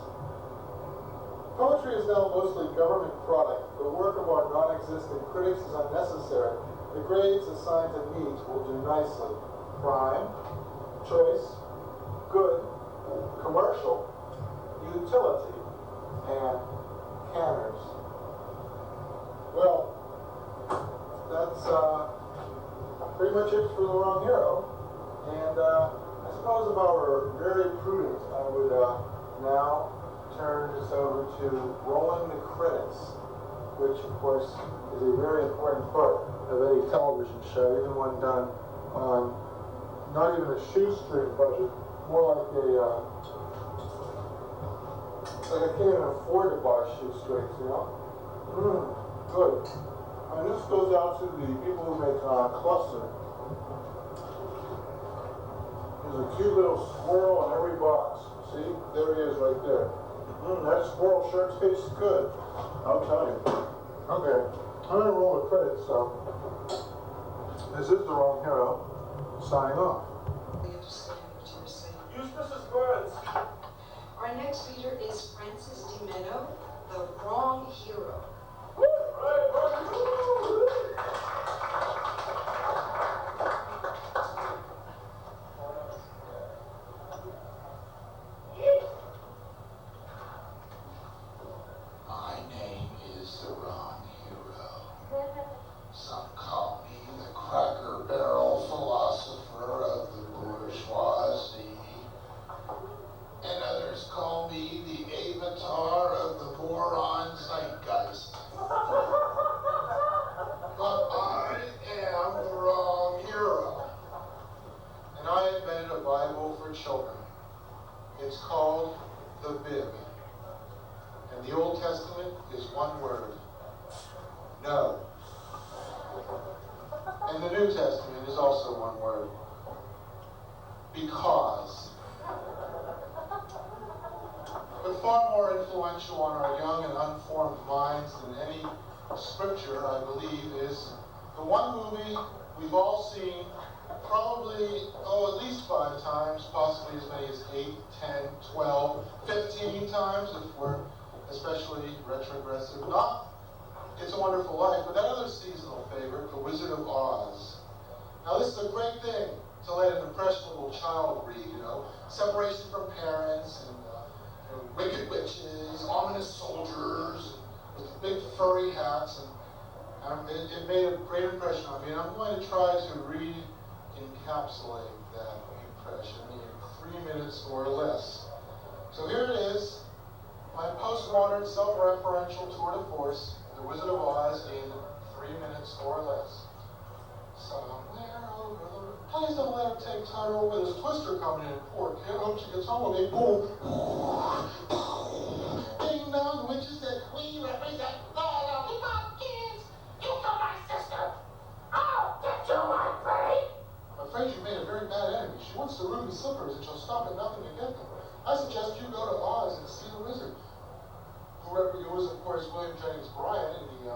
Poetry is now mostly government product. The work of our non-existent critics is unnecessary. The grades assigned to needs will do nicely. Prime, choice, good, commercial, utility, and canners. Well, that's pretty much it for The Wrong Hero. And I suppose if I were very prudent, I would now turn this over to rolling the credits, which of course is a very important part of any television show, even one done on not even a shoestring budget, more like like I can't even afford to buy shoestrings, you know? Good. And this goes out to the people who make cluster. There's a cute little squirrel in every box. See? There he is right there. That squirrel sure tastes good. I'll tell you. Okay. I'm going to roll the credits, so this is the wrong hero. Signing off. I understand what you were saying. Use Mrs. Burns. Our next leader is Francis DiMenno, the wrong hero. My name is the wrong hero. Some call me the Cracker Barrel philosopher of the bourgeoisie. And others call me the avatar of the boron zeitgeist. But I am the wrong hero. And I invented a Bible for children. It's called the Bib. And the Old Testament is one word: no. And the New Testament is also one word: because. But far more influential on our young and unformed minds than any scripture, I believe, is the one movie we've all seen probably, at least 5 times, possibly as many as 8, 10, 12, 15 times if we're especially retrogressive. Not It's a Wonderful Life, but that other seasonal favorite, The Wizard of Oz. Now this is a great thing to let an impressionable child read, you know, separation from parents, and wicked witches, ominous soldiers, with big furry hats, and it made a great impression on me, and I'm going to try to re-encapsulate that impression in 3 minutes or less. So here it is, my post-modern self-referential tour de force, The Wizard of Oz, in 3 minutes or less. Somewhere over the... Please don't let him take Tyrell with his twister coming in, poor kid. Hope she gets home with me. Boom. Ding dong, witches that we represent the lollipop kids. You killed my sister. Oh, did you, my pretty? I'm afraid you made a very bad enemy. She wants the ruby slippers and she'll stop at nothing to get them. I suggest you go to Oz and see the wizard. Whoever it was, of course, William Jennings Bryan in the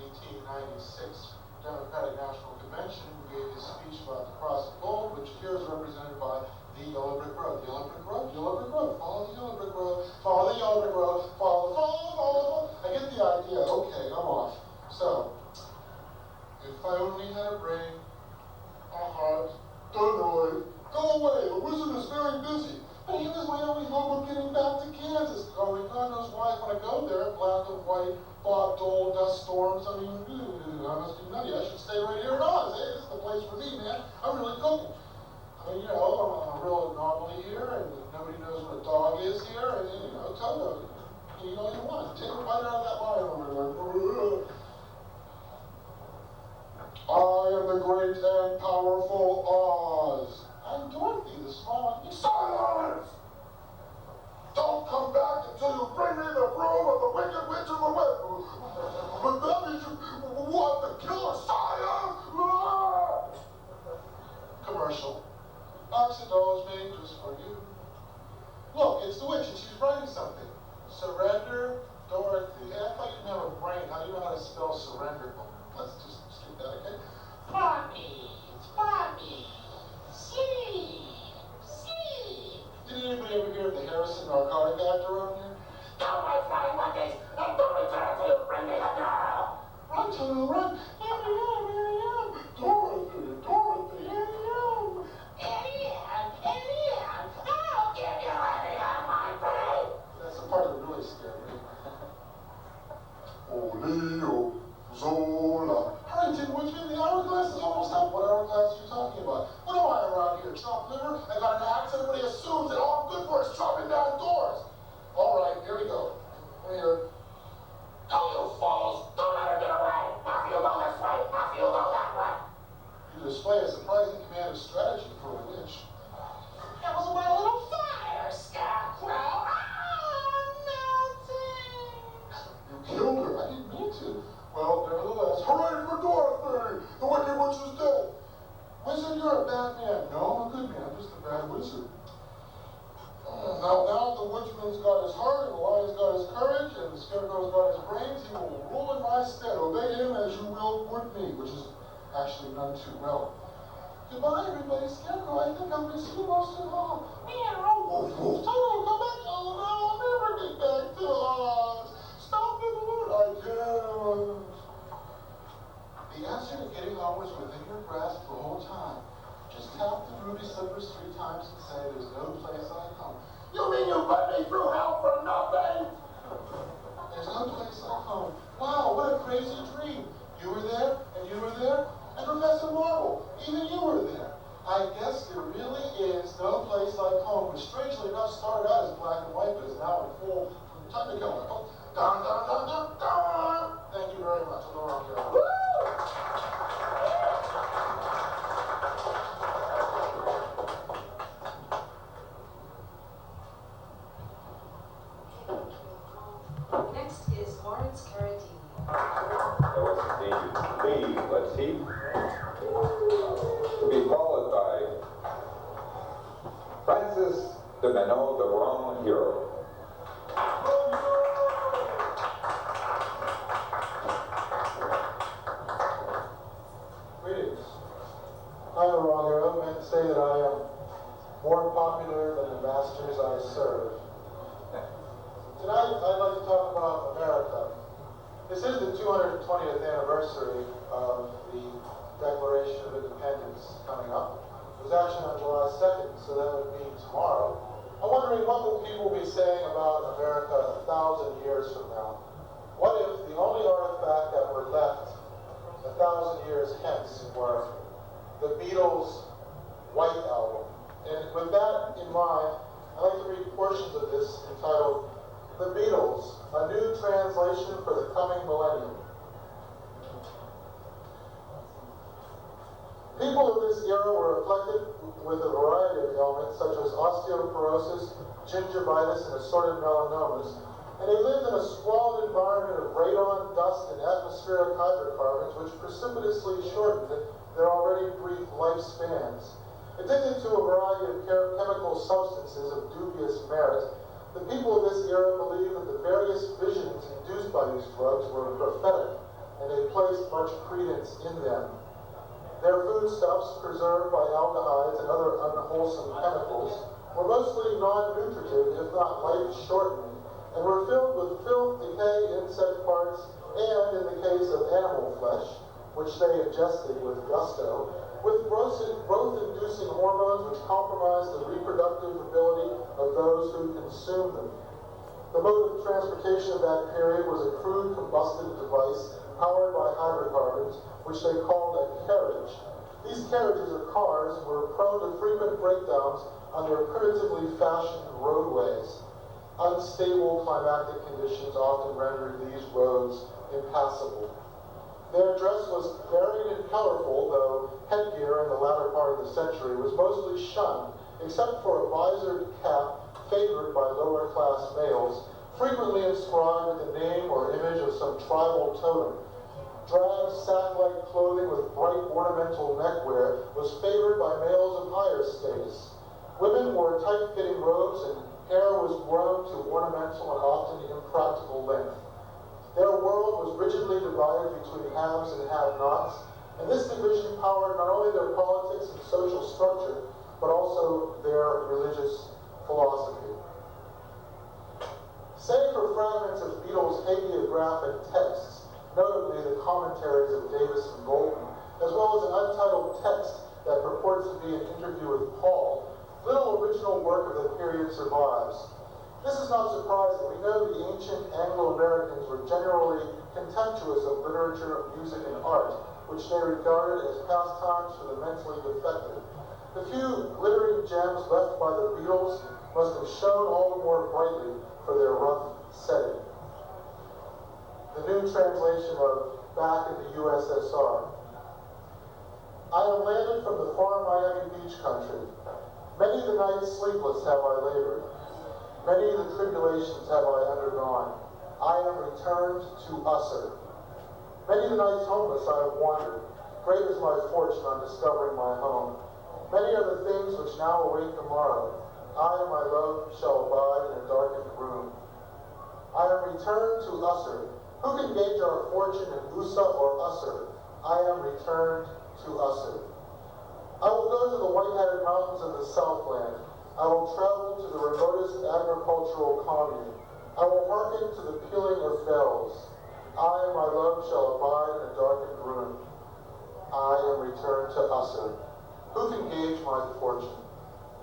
1896 Democratic National Convention, who gave his speech about the Cross of Gold, which here is represented by the yellow brick road. Yellow brick road, yellow brick road, follow the yellow brick road, follow the yellow brick road, follow. I get the idea. Okay, I'm off. So, if I only had a brain, a heart, don't know, go away. The wizard is very busy. But he was my only hope of getting back to Kansas. Going, God knows why when I go there, black and white, fog, dole, dust storms. I mean, I must be nutty. I should stay right here in Oz. Hey, this is the place for me, man. I'm really cooking. I mean, you know, I'm a real anomaly here, and nobody knows what a dog is here, and, you know, Toto. You know, you want to take a bite out of that line over there. I am the great and powerful Oz. I'm Dorothy, the small one. Silence! Don't come back until you bring me the broom of the Wicked Witch of the West. But that means you want the killer science? Commercial. $1 made just for you. Look, it's the witch and she's writing something. actually none too well. Goodbye, everybody. Scarecrow, I think I'll miss you most of all. Meow. Woof, woof. Toto, come back. Oh, no, I'll never get back to Oz. Stop the balloon. I can't. The answer to getting home was within your grasp the whole time. Just tap the ruby slippers 3 times and say, there's no place like home. You mean you put me through hell for nothing? There's no place like home. Wow, what a crazy dream. You were there, and you were there, and Professor Marvel, even you were there. I guess there really is no place like home, which strangely enough started out as black and white, but is now in full technicolor. Dun, dun, dun, dun, dun. Thank you very much. I'm around here. Next is Lawrence Carradini. Let's see. To be followed by Francis DiMenno, the wrong hero. Greetings. I am a wrong hero. Men say that I am more popular than the masters I serve. Tonight, I'd like to talk about America. This is the 220th anniversary of the Declaration of Independence coming up. It was actually on July 2nd, so that would mean tomorrow. I'm wondering what will people be saying about America 1,000 years from now? What if the only artifact that were left 1,000 years hence were the Beatles' White Album? And with that in mind, I'd like to read portions of this entitled The Beatles, a new translation for the coming millennium. People of this era were afflicted with a variety of ailments such as osteoporosis, gingivitis, and assorted melanomas, and they lived in a squalid environment of radon, dust, and atmospheric hydrocarbons which precipitously shortened their already brief lifespans. Addicted to a variety of chemical substances of dubious merit, the people of this era believed that the various visions induced by these drugs were prophetic, and they placed much credence in them. Their foodstuffs, preserved by aldehydes and other unwholesome chemicals, were mostly non-nutritive, if not life-shortening, and were filled with filth, decay, insect parts, and, in the case of animal flesh, which they ingested with gusto, with growth-inducing hormones which compromised the reproductive ability of those who consumed them. The mode of transportation of that period was a crude combusted device powered by hydrocarbons, which they called a carriage. These carriages or cars were prone to frequent breakdowns on their primitively fashioned roadways. Unstable climatic conditions often rendered these roads impassable. Their dress was varied and colorful, though headgear in the latter part of the century was mostly shunned, except for a visored cap favored by lower-class males, frequently inscribed with the name or image of some tribal totem. Drab, sack-like clothing with bright ornamental neckwear was favored by males of higher status. Women wore tight-fitting robes, and hair was grown to ornamental and often impractical length. Their world was rigidly divided between haves and have-nots, and this division powered not only their politics and social structure, but also their religious philosophy. Save for fragments of Beatles' hagiographic texts, notably the commentaries of Davis and Golden, as well as an untitled text that purports to be an interview with Paul, little original work of the period survives. This is not surprising. We know the ancient Anglo-Americans were generally contemptuous of literature, music, and art, which they regarded as pastimes for the mentally defective. The few glittering gems left by the Beatles must have shone all the more brightly for their rough setting. The new translation of Back in the USSR. I am landed from the far Miami Beach country. Many the nights sleepless have I labored. Many the tribulations have I undergone. I am returned to Usser. Many the nights homeless I have wandered. Great is my fortune on discovering my home. Many are the things which now await the morrow. I and my love shall abide in a darkened room. I am returned to Usser. Who can gauge our fortune in Usa or Usser? I am returned to usher. I will go to the white-hatted mountains of the Southland. I will travel to the remotest agricultural commune. I will hearken to the pealing of bells. I and my love shall abide in a darkened room. I am returned to usher. Who can gauge my fortune?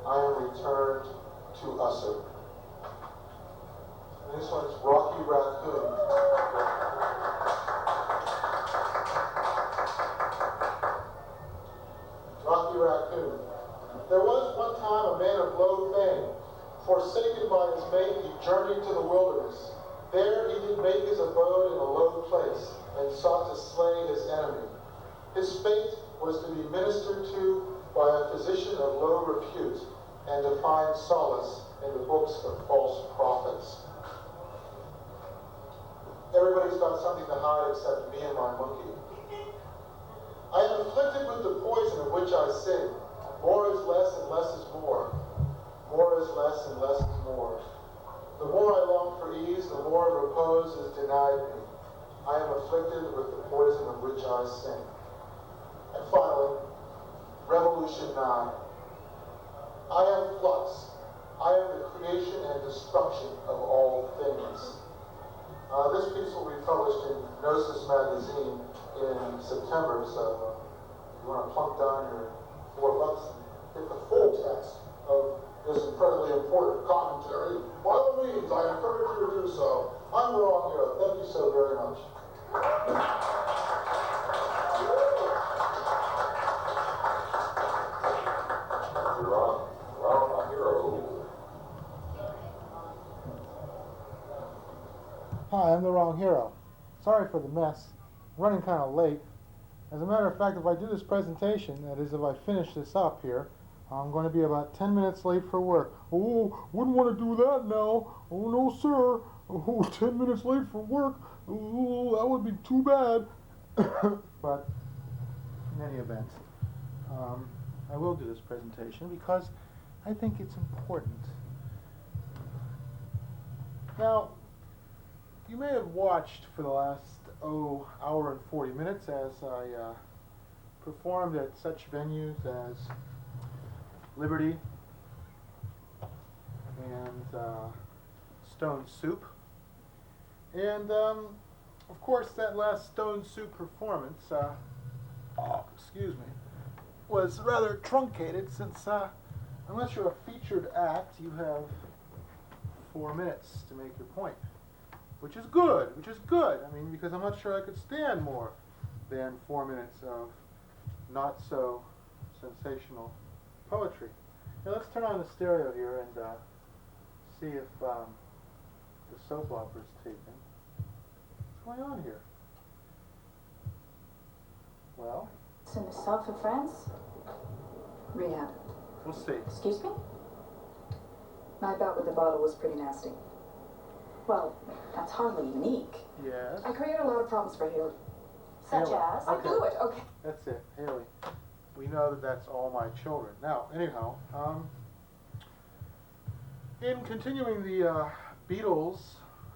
I am returned to usher. And this one's Rocky Raccoon. Rocky Raccoon. There was one time a man of low fame. Forsaken by his mate, he journeyed to the wilderness. There he did make his abode in a low place, and sought to slay his enemy. His fate was to be ministered to by a physician of low repute, and to find solace in the books of false prophets. Everybody's got something to hide except me and my monkey. I am afflicted with the poison of which I sing. More is less and less is more. More is less and less is more. The more I long for ease, the more repose is denied me. I am afflicted with the poison of which I sing. And finally, Revolution 9. I am flux. I am the creation and destruction of all things. This piece will be published in Gnosis magazine in September, so if you want to plunk down your $4 and get the full text of this incredibly important commentary, by all means, I encourage you to do so. I'm the Wrong Hero. Thank you so very much. Hi, I'm the Wrong Hero. Sorry for the mess. I'm running kind of late. As a matter of fact, if I do this presentation, that is, if I finish this up here, I'm going to be about 10 minutes late for work. Oh, wouldn't want to do that now. Oh, no, sir. Oh, 10 minutes late for work. Oh, that would be too bad. But in any event, I will do this presentation because I think it's important. Now, you may have watched for the last, hour and 40 minutes as I performed at such venues as Liberty and Stone Soup. And, of course, that last Stone Soup performance, was rather truncated since, unless you're a featured act, you have 4 minutes to make your point. Which is good. I mean, because I'm not sure I could stand more than 4 minutes of not so sensational poetry. Now let's turn on the stereo here and see if the soap opera's taken. What's going on here? Well? It's in the south of France? Rehab. We'll see. Excuse me? My bout with the bottle was pretty nasty. Well, that's hardly unique. Yes. I create a lot of problems for Haley. Such Haley. as? Okay. I do it, okay. That's it, Haley. We know that that's all my children. Now, anyhow, in continuing the Beatles,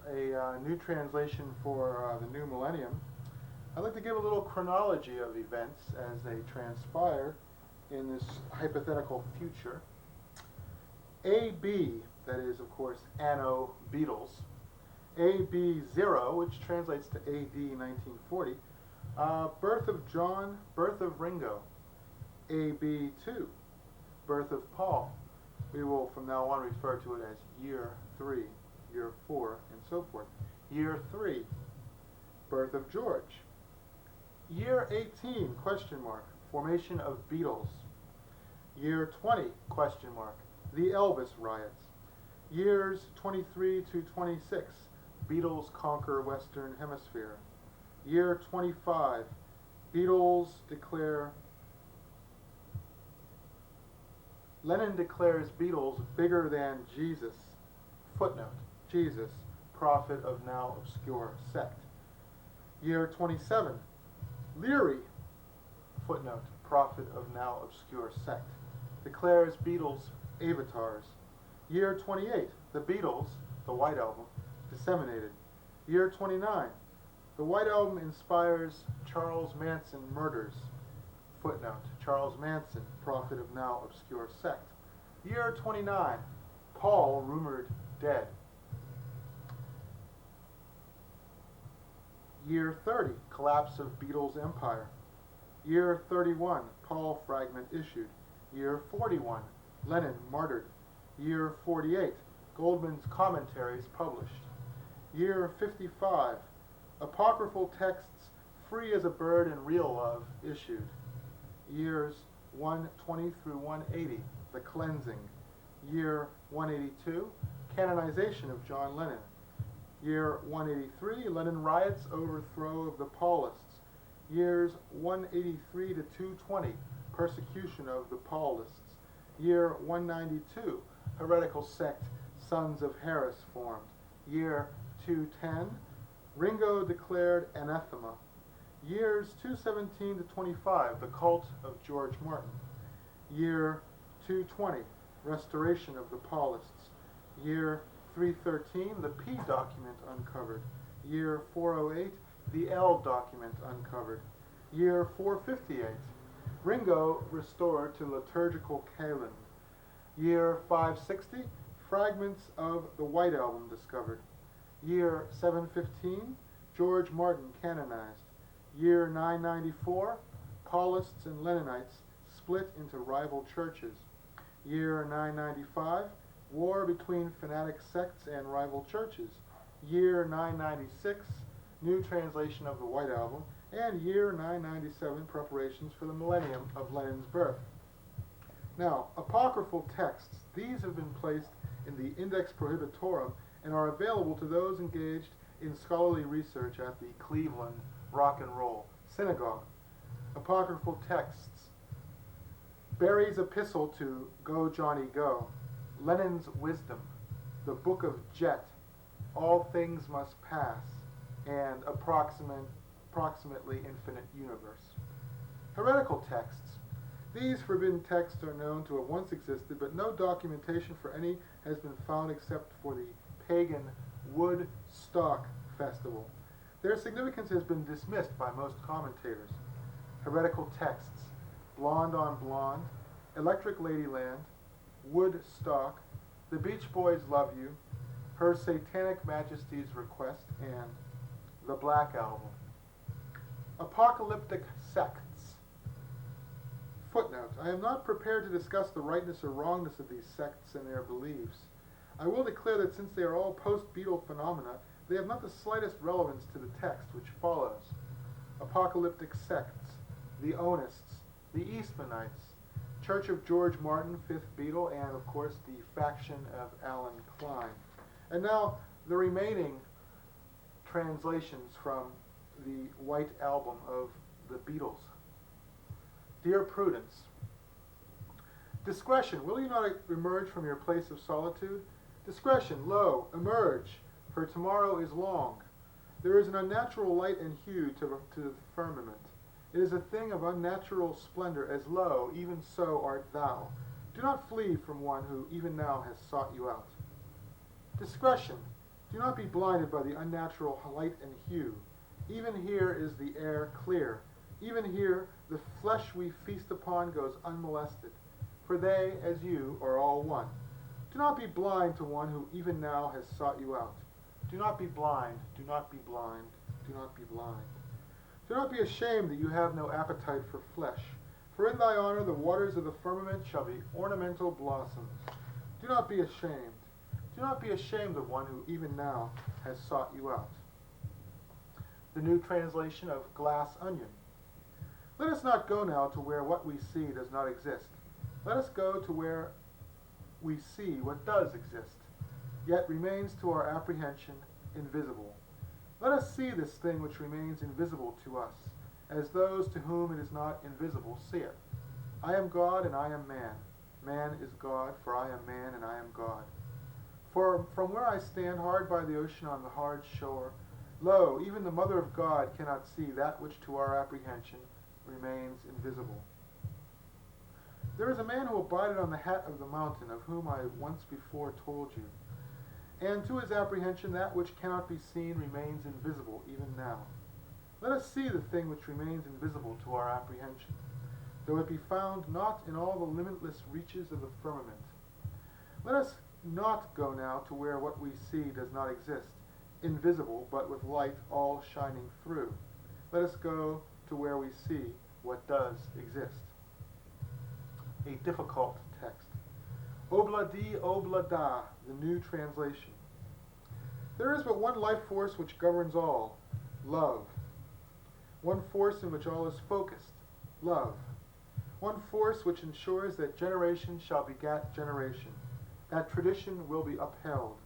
a new translation for the new millennium, I'd like to give a little chronology of events as they transpire in this hypothetical future. AB, that is, of course, Anno Beatles. AB0, which translates to AD 1940. Birth of John, birth of Ringo. AB2, birth of Paul. We will from now on refer to it as year 3, year 4, and so forth. Year 3, birth of George. Year 18, question mark, formation of Beatles. Year 20, question mark, the Elvis riots. Years 23 to 26, Beatles conquer Western Hemisphere. Year 25, Beatles declare, Lennon declares Beatles bigger than Jesus. Footnote, Jesus, prophet of now obscure sect. Year 27, Leary, footnote, prophet of now obscure sect, declares Beatles avatars. Year 28, the Beatles, the White Album, disseminated. Year 29, the White Album inspires Charles Manson murders. Footnote, Charles Manson, prophet of now obscure sect. Year 29, Paul rumored dead. Year 30, collapse of Beatles' empire. Year 31, Paul fragment issued. Year 41, Lenin martyred. Year 48, Goldman's commentaries published. Year 55, apocryphal texts free as a bird and real love issued. Years 120 through 180, the cleansing. Year 182, canonization of John Lennon. Year 183, Lenin riots, overthrow of the Paulists. Years 183 to 220, persecution of the Paulists. Year 192, heretical sect Sons of Harris formed. Year 210, Ringo declared anathema. Years 217 to 25, the cult of George Martin. Year 220, restoration of the Paulists. Year 313, the P document uncovered. Year 408, the L document uncovered. Year 458, Ringo restored to liturgical Kalend. Year 560, fragments of the White Album discovered. Year 715, George Martin canonized. Year 994, Paulists and Lennonites split into rival churches. Year 995, war between fanatic sects and rival churches. Year 996, new translation of the White Album. And year 997, preparations for the millennium of Lenin's birth. Now, apocryphal texts, these have been placed in the Index Prohibitorum and are available to those engaged in scholarly research at the Cleveland Rock and Roll Synagogue. Apocryphal texts: Barry's Epistle to Go Johnny Go, Lenin's Wisdom, the Book of Jet, All Things Must Pass, and Approximately Infinite Universe. Heretical texts. These forbidden texts are known to have once existed, but no documentation for any has been found except for the pagan Woodstock Festival. Their significance has been dismissed by most commentators. Heretical texts: Blonde on Blonde, Electric Ladyland, Woodstock, The Beach Boys Love You, Her Satanic Majesty's Request, and The Black Album. Apocalyptic sects. Footnote, I am not prepared to discuss the rightness or wrongness of these sects and their beliefs. I will declare that since they are all post-Beatle phenomena, they have not the slightest relevance to the text which follows. Apocalyptic sects, the Onists, the Eastmanites, Church of George Martin, Fifth Beatle, and of course the faction of Alan Klein. And now the remaining translations from the White Album of the Beatles. Dear Prudence, discretion, will you not emerge from your place of solitude? Discretion, lo, emerge, for tomorrow is long. There is an unnatural light and hue to the firmament. It is a thing of unnatural splendor, as lo, even so art thou. Do not flee from one who even now has sought you out. Discretion, do not be blinded by the unnatural light and hue. Even here is the air clear. Even here the flesh we feast upon goes unmolested. For they, as you, are all one. Do not be blind to one who even now has sought you out. Do not be blind, do not be blind, do not be blind. Do not be ashamed that you have no appetite for flesh. For in thy honor the waters of the firmament shall be ornamental blossoms. Do not be ashamed. Do not be ashamed of one who even now has sought you out. The new translation of Glass Onion. Let us not go now to where what we see does not exist. Let us go to where we see what does exist, yet remains to our apprehension invisible. Let us see this thing which remains invisible to us, as those to whom it is not invisible see it. I am God and I am man. Man is God, for I am man and I am God. For from where I stand hard by the ocean on the hard shore, lo, even the Mother of God cannot see that which to our apprehension remains invisible. There is a man who abided on the hat of the mountain, of whom I once before told you. And to his apprehension that which cannot be seen remains invisible even now. Let us see the thing which remains invisible to our apprehension. though it be found not in all the limitless reaches of the firmament. Let us not go now to where what we see does not exist, invisible but with light all shining through. Let us go to where we see what does exist. A difficult text. Obladi oblada, the new translation. There is but one life force which governs all, love. One force in which all is focused, love. One force which ensures that generation shall begat generation, that tradition will be upheld,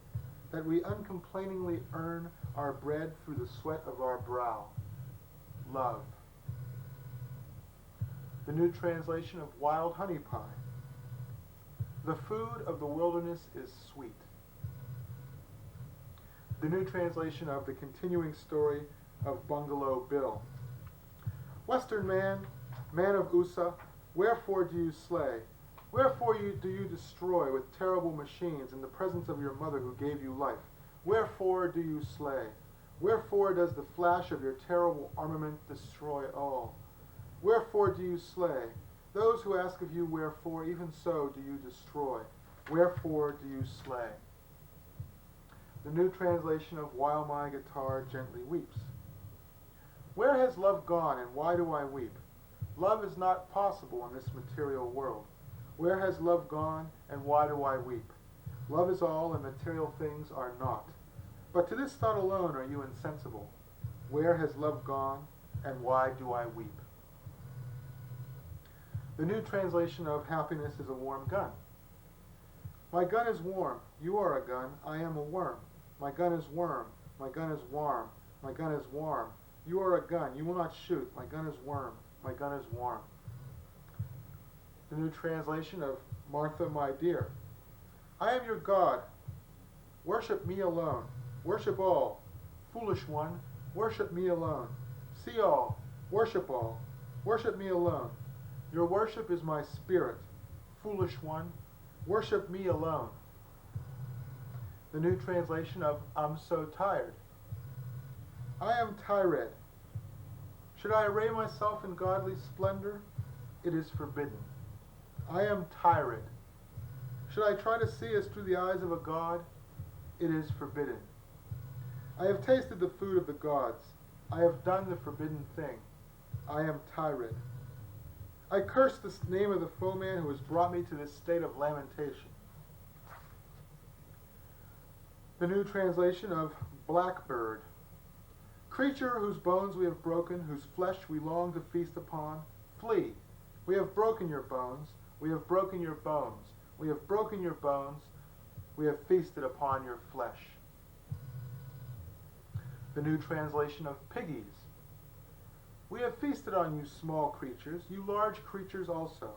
that we uncomplainingly earn our bread through the sweat of our brow, love. The new translation of Wild Honey Pie. The food of the wilderness is sweet. The new translation of the continuing story of Bungalow Bill. Western man, man of Usa, wherefore do you slay? Wherefore do you destroy with terrible machines in the presence of your mother who gave you life? Wherefore do you slay? Wherefore does the flash of your terrible armament destroy all? Wherefore do you slay? Those who ask of you wherefore, even so do you destroy. Wherefore do you slay? The new translation of While My Guitar Gently Weeps. Where has love gone, and why do I weep? Love is not possible in this material world. Where has love gone, and why do I weep? Love is all, and material things are not. But to this thought alone are you insensible. Where has love gone, and why do I weep? The new translation of Happiness is a Warm Gun. My gun is warm, you are a gun, I am a worm. My gun is worm, my gun is warm, my gun is warm. You are a gun, you will not shoot, my gun is worm, my gun is warm. The new translation of Martha, my dear. I am your God, worship me alone, worship all. Foolish one, worship me alone. See all, worship me alone. Your worship is my spirit. Foolish one, worship me alone. The new translation of I'm so tired. I am tired. Should I array myself in godly splendor? It is forbidden. I am tired. Should I try to see as through the eyes of a god? It is forbidden. I have tasted the food of the gods. I have done the forbidden thing. I am tired. I curse the name of the foeman who has brought me to this state of lamentation. The new translation of Blackbird. Creature whose bones we have broken, whose flesh we long to feast upon, flee. We have broken your bones, we have broken your bones, we have broken your bones, we have feasted upon your flesh. The new translation of Piggies. We have feasted on you small creatures, you large creatures also.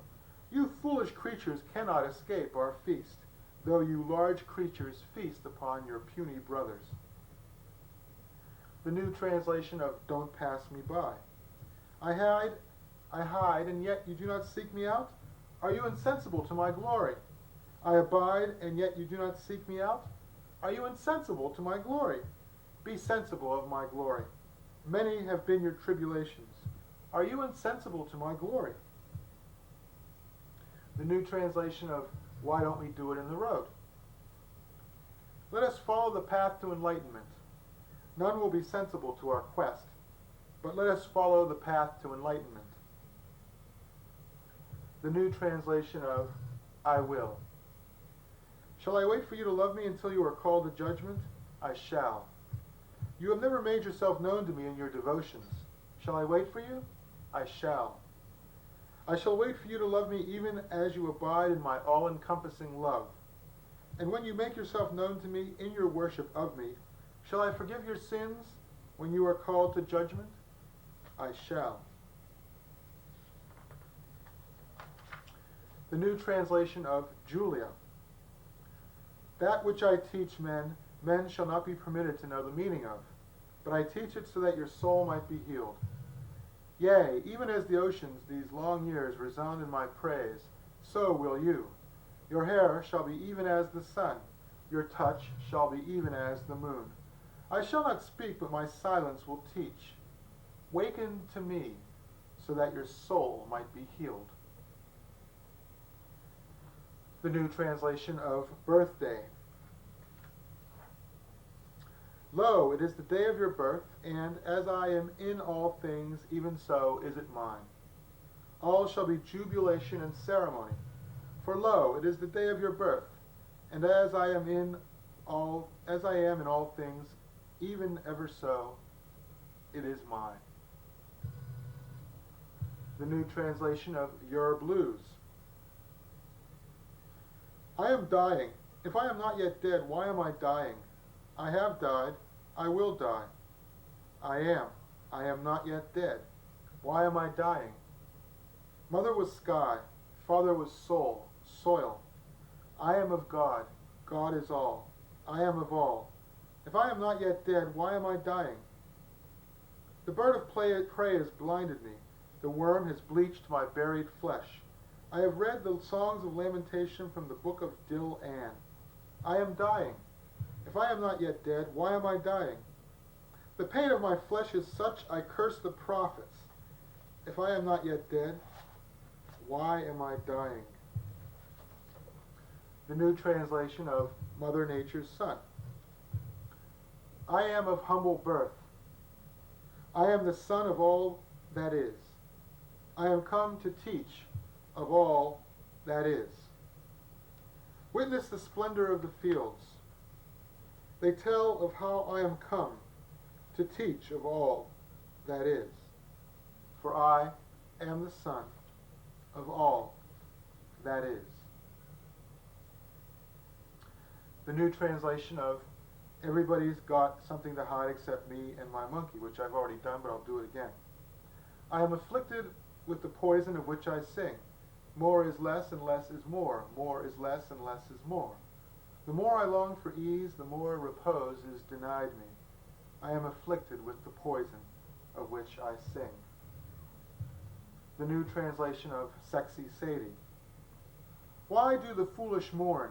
You foolish creatures cannot escape our feast, though you large creatures feast upon your puny brothers. The new translation of Don't Pass Me By. I hide, and yet you do not seek me out? Are you insensible to my glory? I abide, and yet you do not seek me out? Are you insensible to my glory? Be sensible of my glory. Many have been your tribulations. Are you insensible to my glory? The new translation of Why Don't We Do It in the Road? Let us follow the path to enlightenment. None will be sensible to our quest, but let us follow the path to enlightenment. The new translation of I will. Shall I wait for you to love me until you are called to judgment? I shall. You have never made yourself known to me in your devotions. Shall I wait for you? I shall. I shall wait for you to love me even as you abide in my all-encompassing love. And when you make yourself known to me in your worship of me, shall I forgive your sins when you are called to judgment? I shall. The new translation of Julia. That which I teach men, men shall not be permitted to know the meaning of, but I teach it so that your soul might be healed. Yea, even as the oceans these long years resound in my praise, so will you. Your hair shall be even as the sun, your touch shall be even as the moon. I shall not speak, but my silence will teach. Waken to me, so that your soul might be healed. The New Translation of Birthday. Lo, it is the day of your birth, and as I am in all things, even so is it mine. All shall be jubilation and ceremony. For lo, it is the day of your birth, and as I am in all things, even ever so, it is mine. The New Translation of Your Blues. I am dying. If I am not yet dead, why am I dying? I have died. I will die. I am not yet dead. Why am I dying? Mother was sky. Father was soil. I am of God. God is all. I am of all. If I am not yet dead, why am I dying? The bird of prey has blinded me. The worm has bleached my buried flesh. I have read the songs of lamentation from the book of Dil Ann. I am dying. If I am not yet dead, why am I dying? The pain of my flesh is such, I curse the prophets. If I am not yet dead, why am I dying? The New Translation of Mother Nature's Son. I am of humble birth. I am the son of all that is. I am come to teach of all that is. Witness the splendor of the fields. They tell of how I am come to teach of all that is. For I am the son of all that is. The New Translation of Everybody's Got Something to Hide Except Me and My Monkey, which I've already done, but I'll do it again. I am afflicted with the poison of which I sing. More is less and less is more. More is less and less is more. The more I long for ease, the more repose is denied me. I am afflicted with the poison of which I sing. The New Translation of Sexy Sadie. Why do the foolish mourn?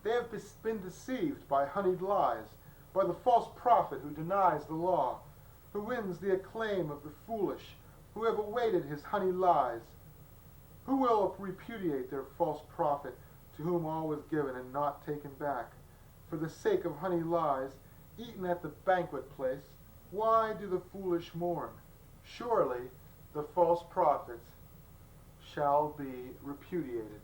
They have been deceived by honeyed lies, by the false prophet who denies the law, who wins the acclaim of the foolish, who have awaited his honey lies. Who will repudiate their false prophet, to whom all was given and not taken back? For the sake of honey lies, eaten at the banquet place, why do the foolish mourn? Surely the false prophets shall be repudiated.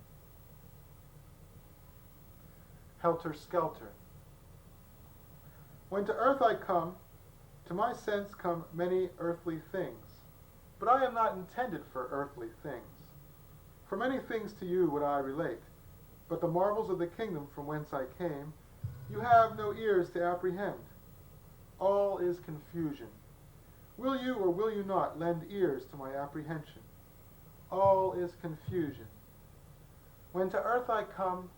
Helter Skelter. When to earth I come, to my sense come many earthly things, but I am not intended for earthly things. For many things to you would I relate, but the marvels of the kingdom from whence I came, you have no ears to apprehend. All is confusion. Will you or will you not lend ears to my apprehension? All is confusion. When to earth I come,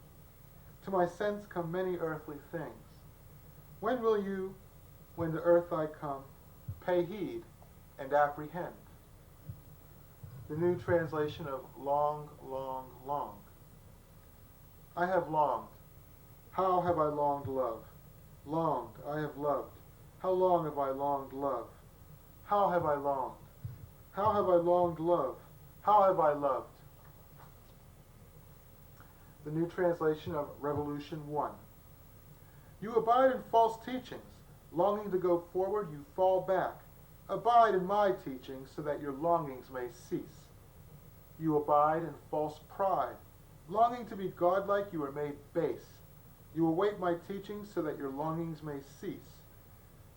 to my sense come many earthly things. When will you, when to earth I come, pay heed and apprehend? The New Translation of Long, Long, Long. I have longed. How have I longed love? Longed, I have loved. How long have I longed love? How have I longed? How have I longed love? How have I loved? The New Translation of Revolution 1. You abide in false teachings. Longing to go forward, you fall back. Abide in my teachings so that your longings may cease. You abide in false pride. Longing to be godlike, you are made base. You await my teachings so that your longings may cease.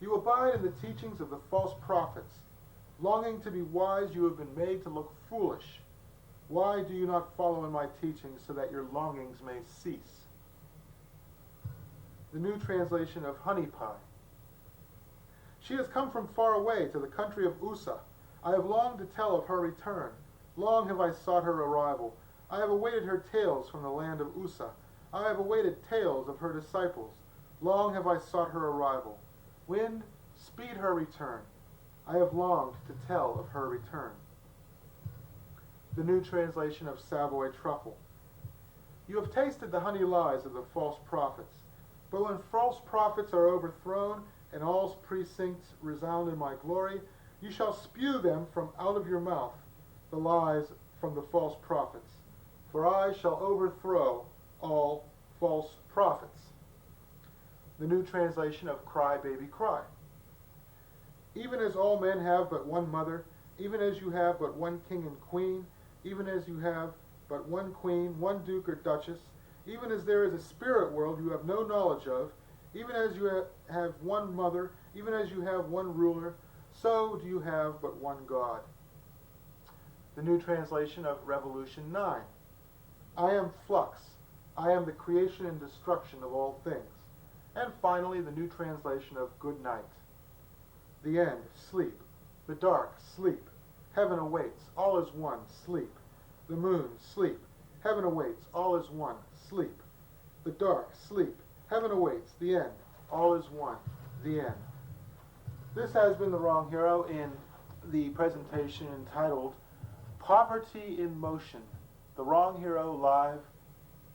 You abide in the teachings of the false prophets. Longing to be wise, you have been made to look foolish. Why do you not follow in my teachings so that your longings may cease? The New Translation of Honey Pie. She has come from far away to the country of Usa. I have longed to tell of her return. Long have I sought her arrival. I have awaited her tales from the land of Usa. I have awaited tales of her disciples. Long have I sought her arrival. Wind, speed her return. I have longed to tell of her return. The New Translation of Savoy Truffle. You have tasted the honey lies of the false prophets. But when false prophets are overthrown and all precincts resound in my glory, you shall spew them from out of your mouth. the lies from the false prophets. For I shall overthrow all false prophets. The New Translation of Cry, Baby, Cry. Even as all men have but one mother, even as you have but one king and queen, even as you have but one queen, one duke or duchess, even as there is a spirit world you have no knowledge of, even as you have one mother, even as you have one ruler, so do you have but one God. The New Translation of Revolution 9. I am flux. I am the creation and destruction of all things. And finally, the New Translation of Good Night. The end, sleep. The dark, sleep. Heaven awaits, all is one, sleep. The moon, sleep. Heaven awaits, all is one, sleep. The dark, sleep. Heaven awaits, the end, all is one, the end. This has been The Wrong Hero in the presentation entitled Poverty in Motion, The Wrong Hero live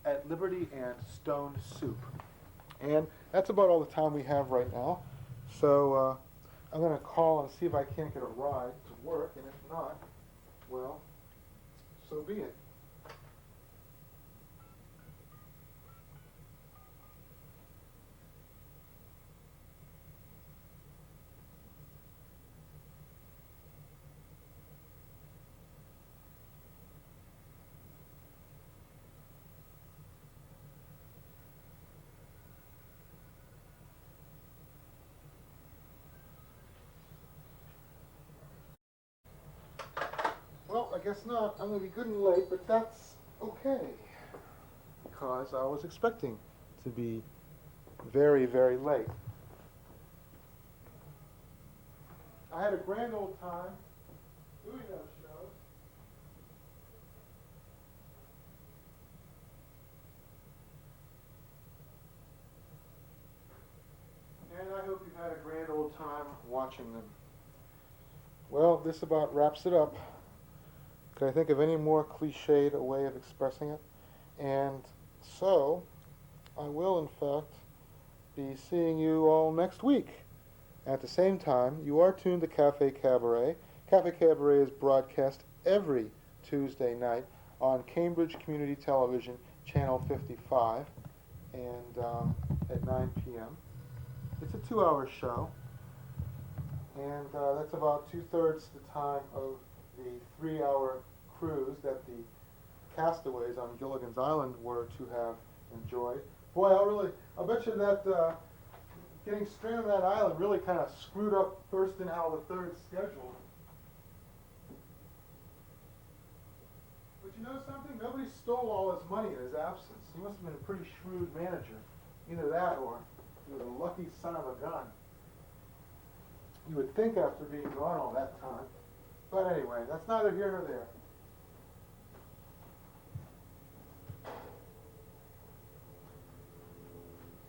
at Liberty and Stone Soup. And that's about all the time we have right now. So I'm going to call and see if I can't get a ride to work, and if not, well, so be it. Well, I guess not. I'm going to be good and late, but that's okay. Because I was expecting to be very, very late. I had a grand old time doing those shows. And I hope you've had a grand old time watching them. Well, this about wraps it up. Can I think of any more cliched a way of expressing it? And so, I will in fact be seeing you all next week. At the same time, you are tuned to Cafe Cabaret. Cafe Cabaret is broadcast every Tuesday night on Cambridge Community Television, Channel 55, and at 9 p.m. It's a 2-hour show, and that's about 2/3 the time of the 3-hour cruise that the castaways on Gilligan's Island were to have enjoyed. Boy, I'll bet you that getting stranded on that island really kind of screwed up Thurston Howell III's schedule. But you know something? Nobody stole all his money in his absence. He must have been a pretty shrewd manager. Either that or he was a lucky son of a gun. You would think after being gone all that time. But anyway, that's neither here nor there.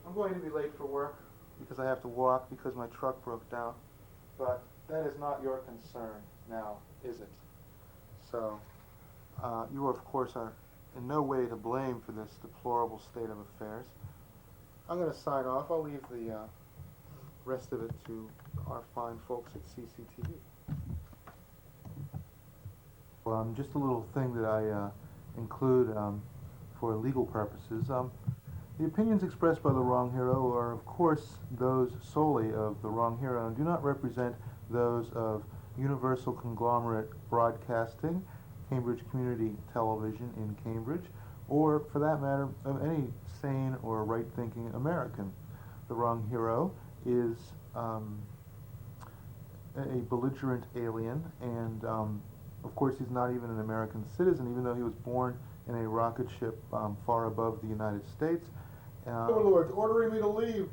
I'm going to be late for work because I have to walk because my truck broke down. But that is not your concern now, is it? So, you of course are in no way to blame for this deplorable state of affairs. I'm going to sign off. I'll leave the rest of it to our fine folks at CCTV. Just a little thing that I include for legal purposes. The opinions expressed by The Wrong Hero are, of course, those solely of The Wrong Hero and do not represent those of Universal Conglomerate Broadcasting, Cambridge Community Television in Cambridge, or, for that matter, of any sane or right-thinking American. The Wrong Hero is a belligerent alien, and of course he's not even an American citizen, even though he was born in a rocket ship far above the United States. Overlords ordering me to leave.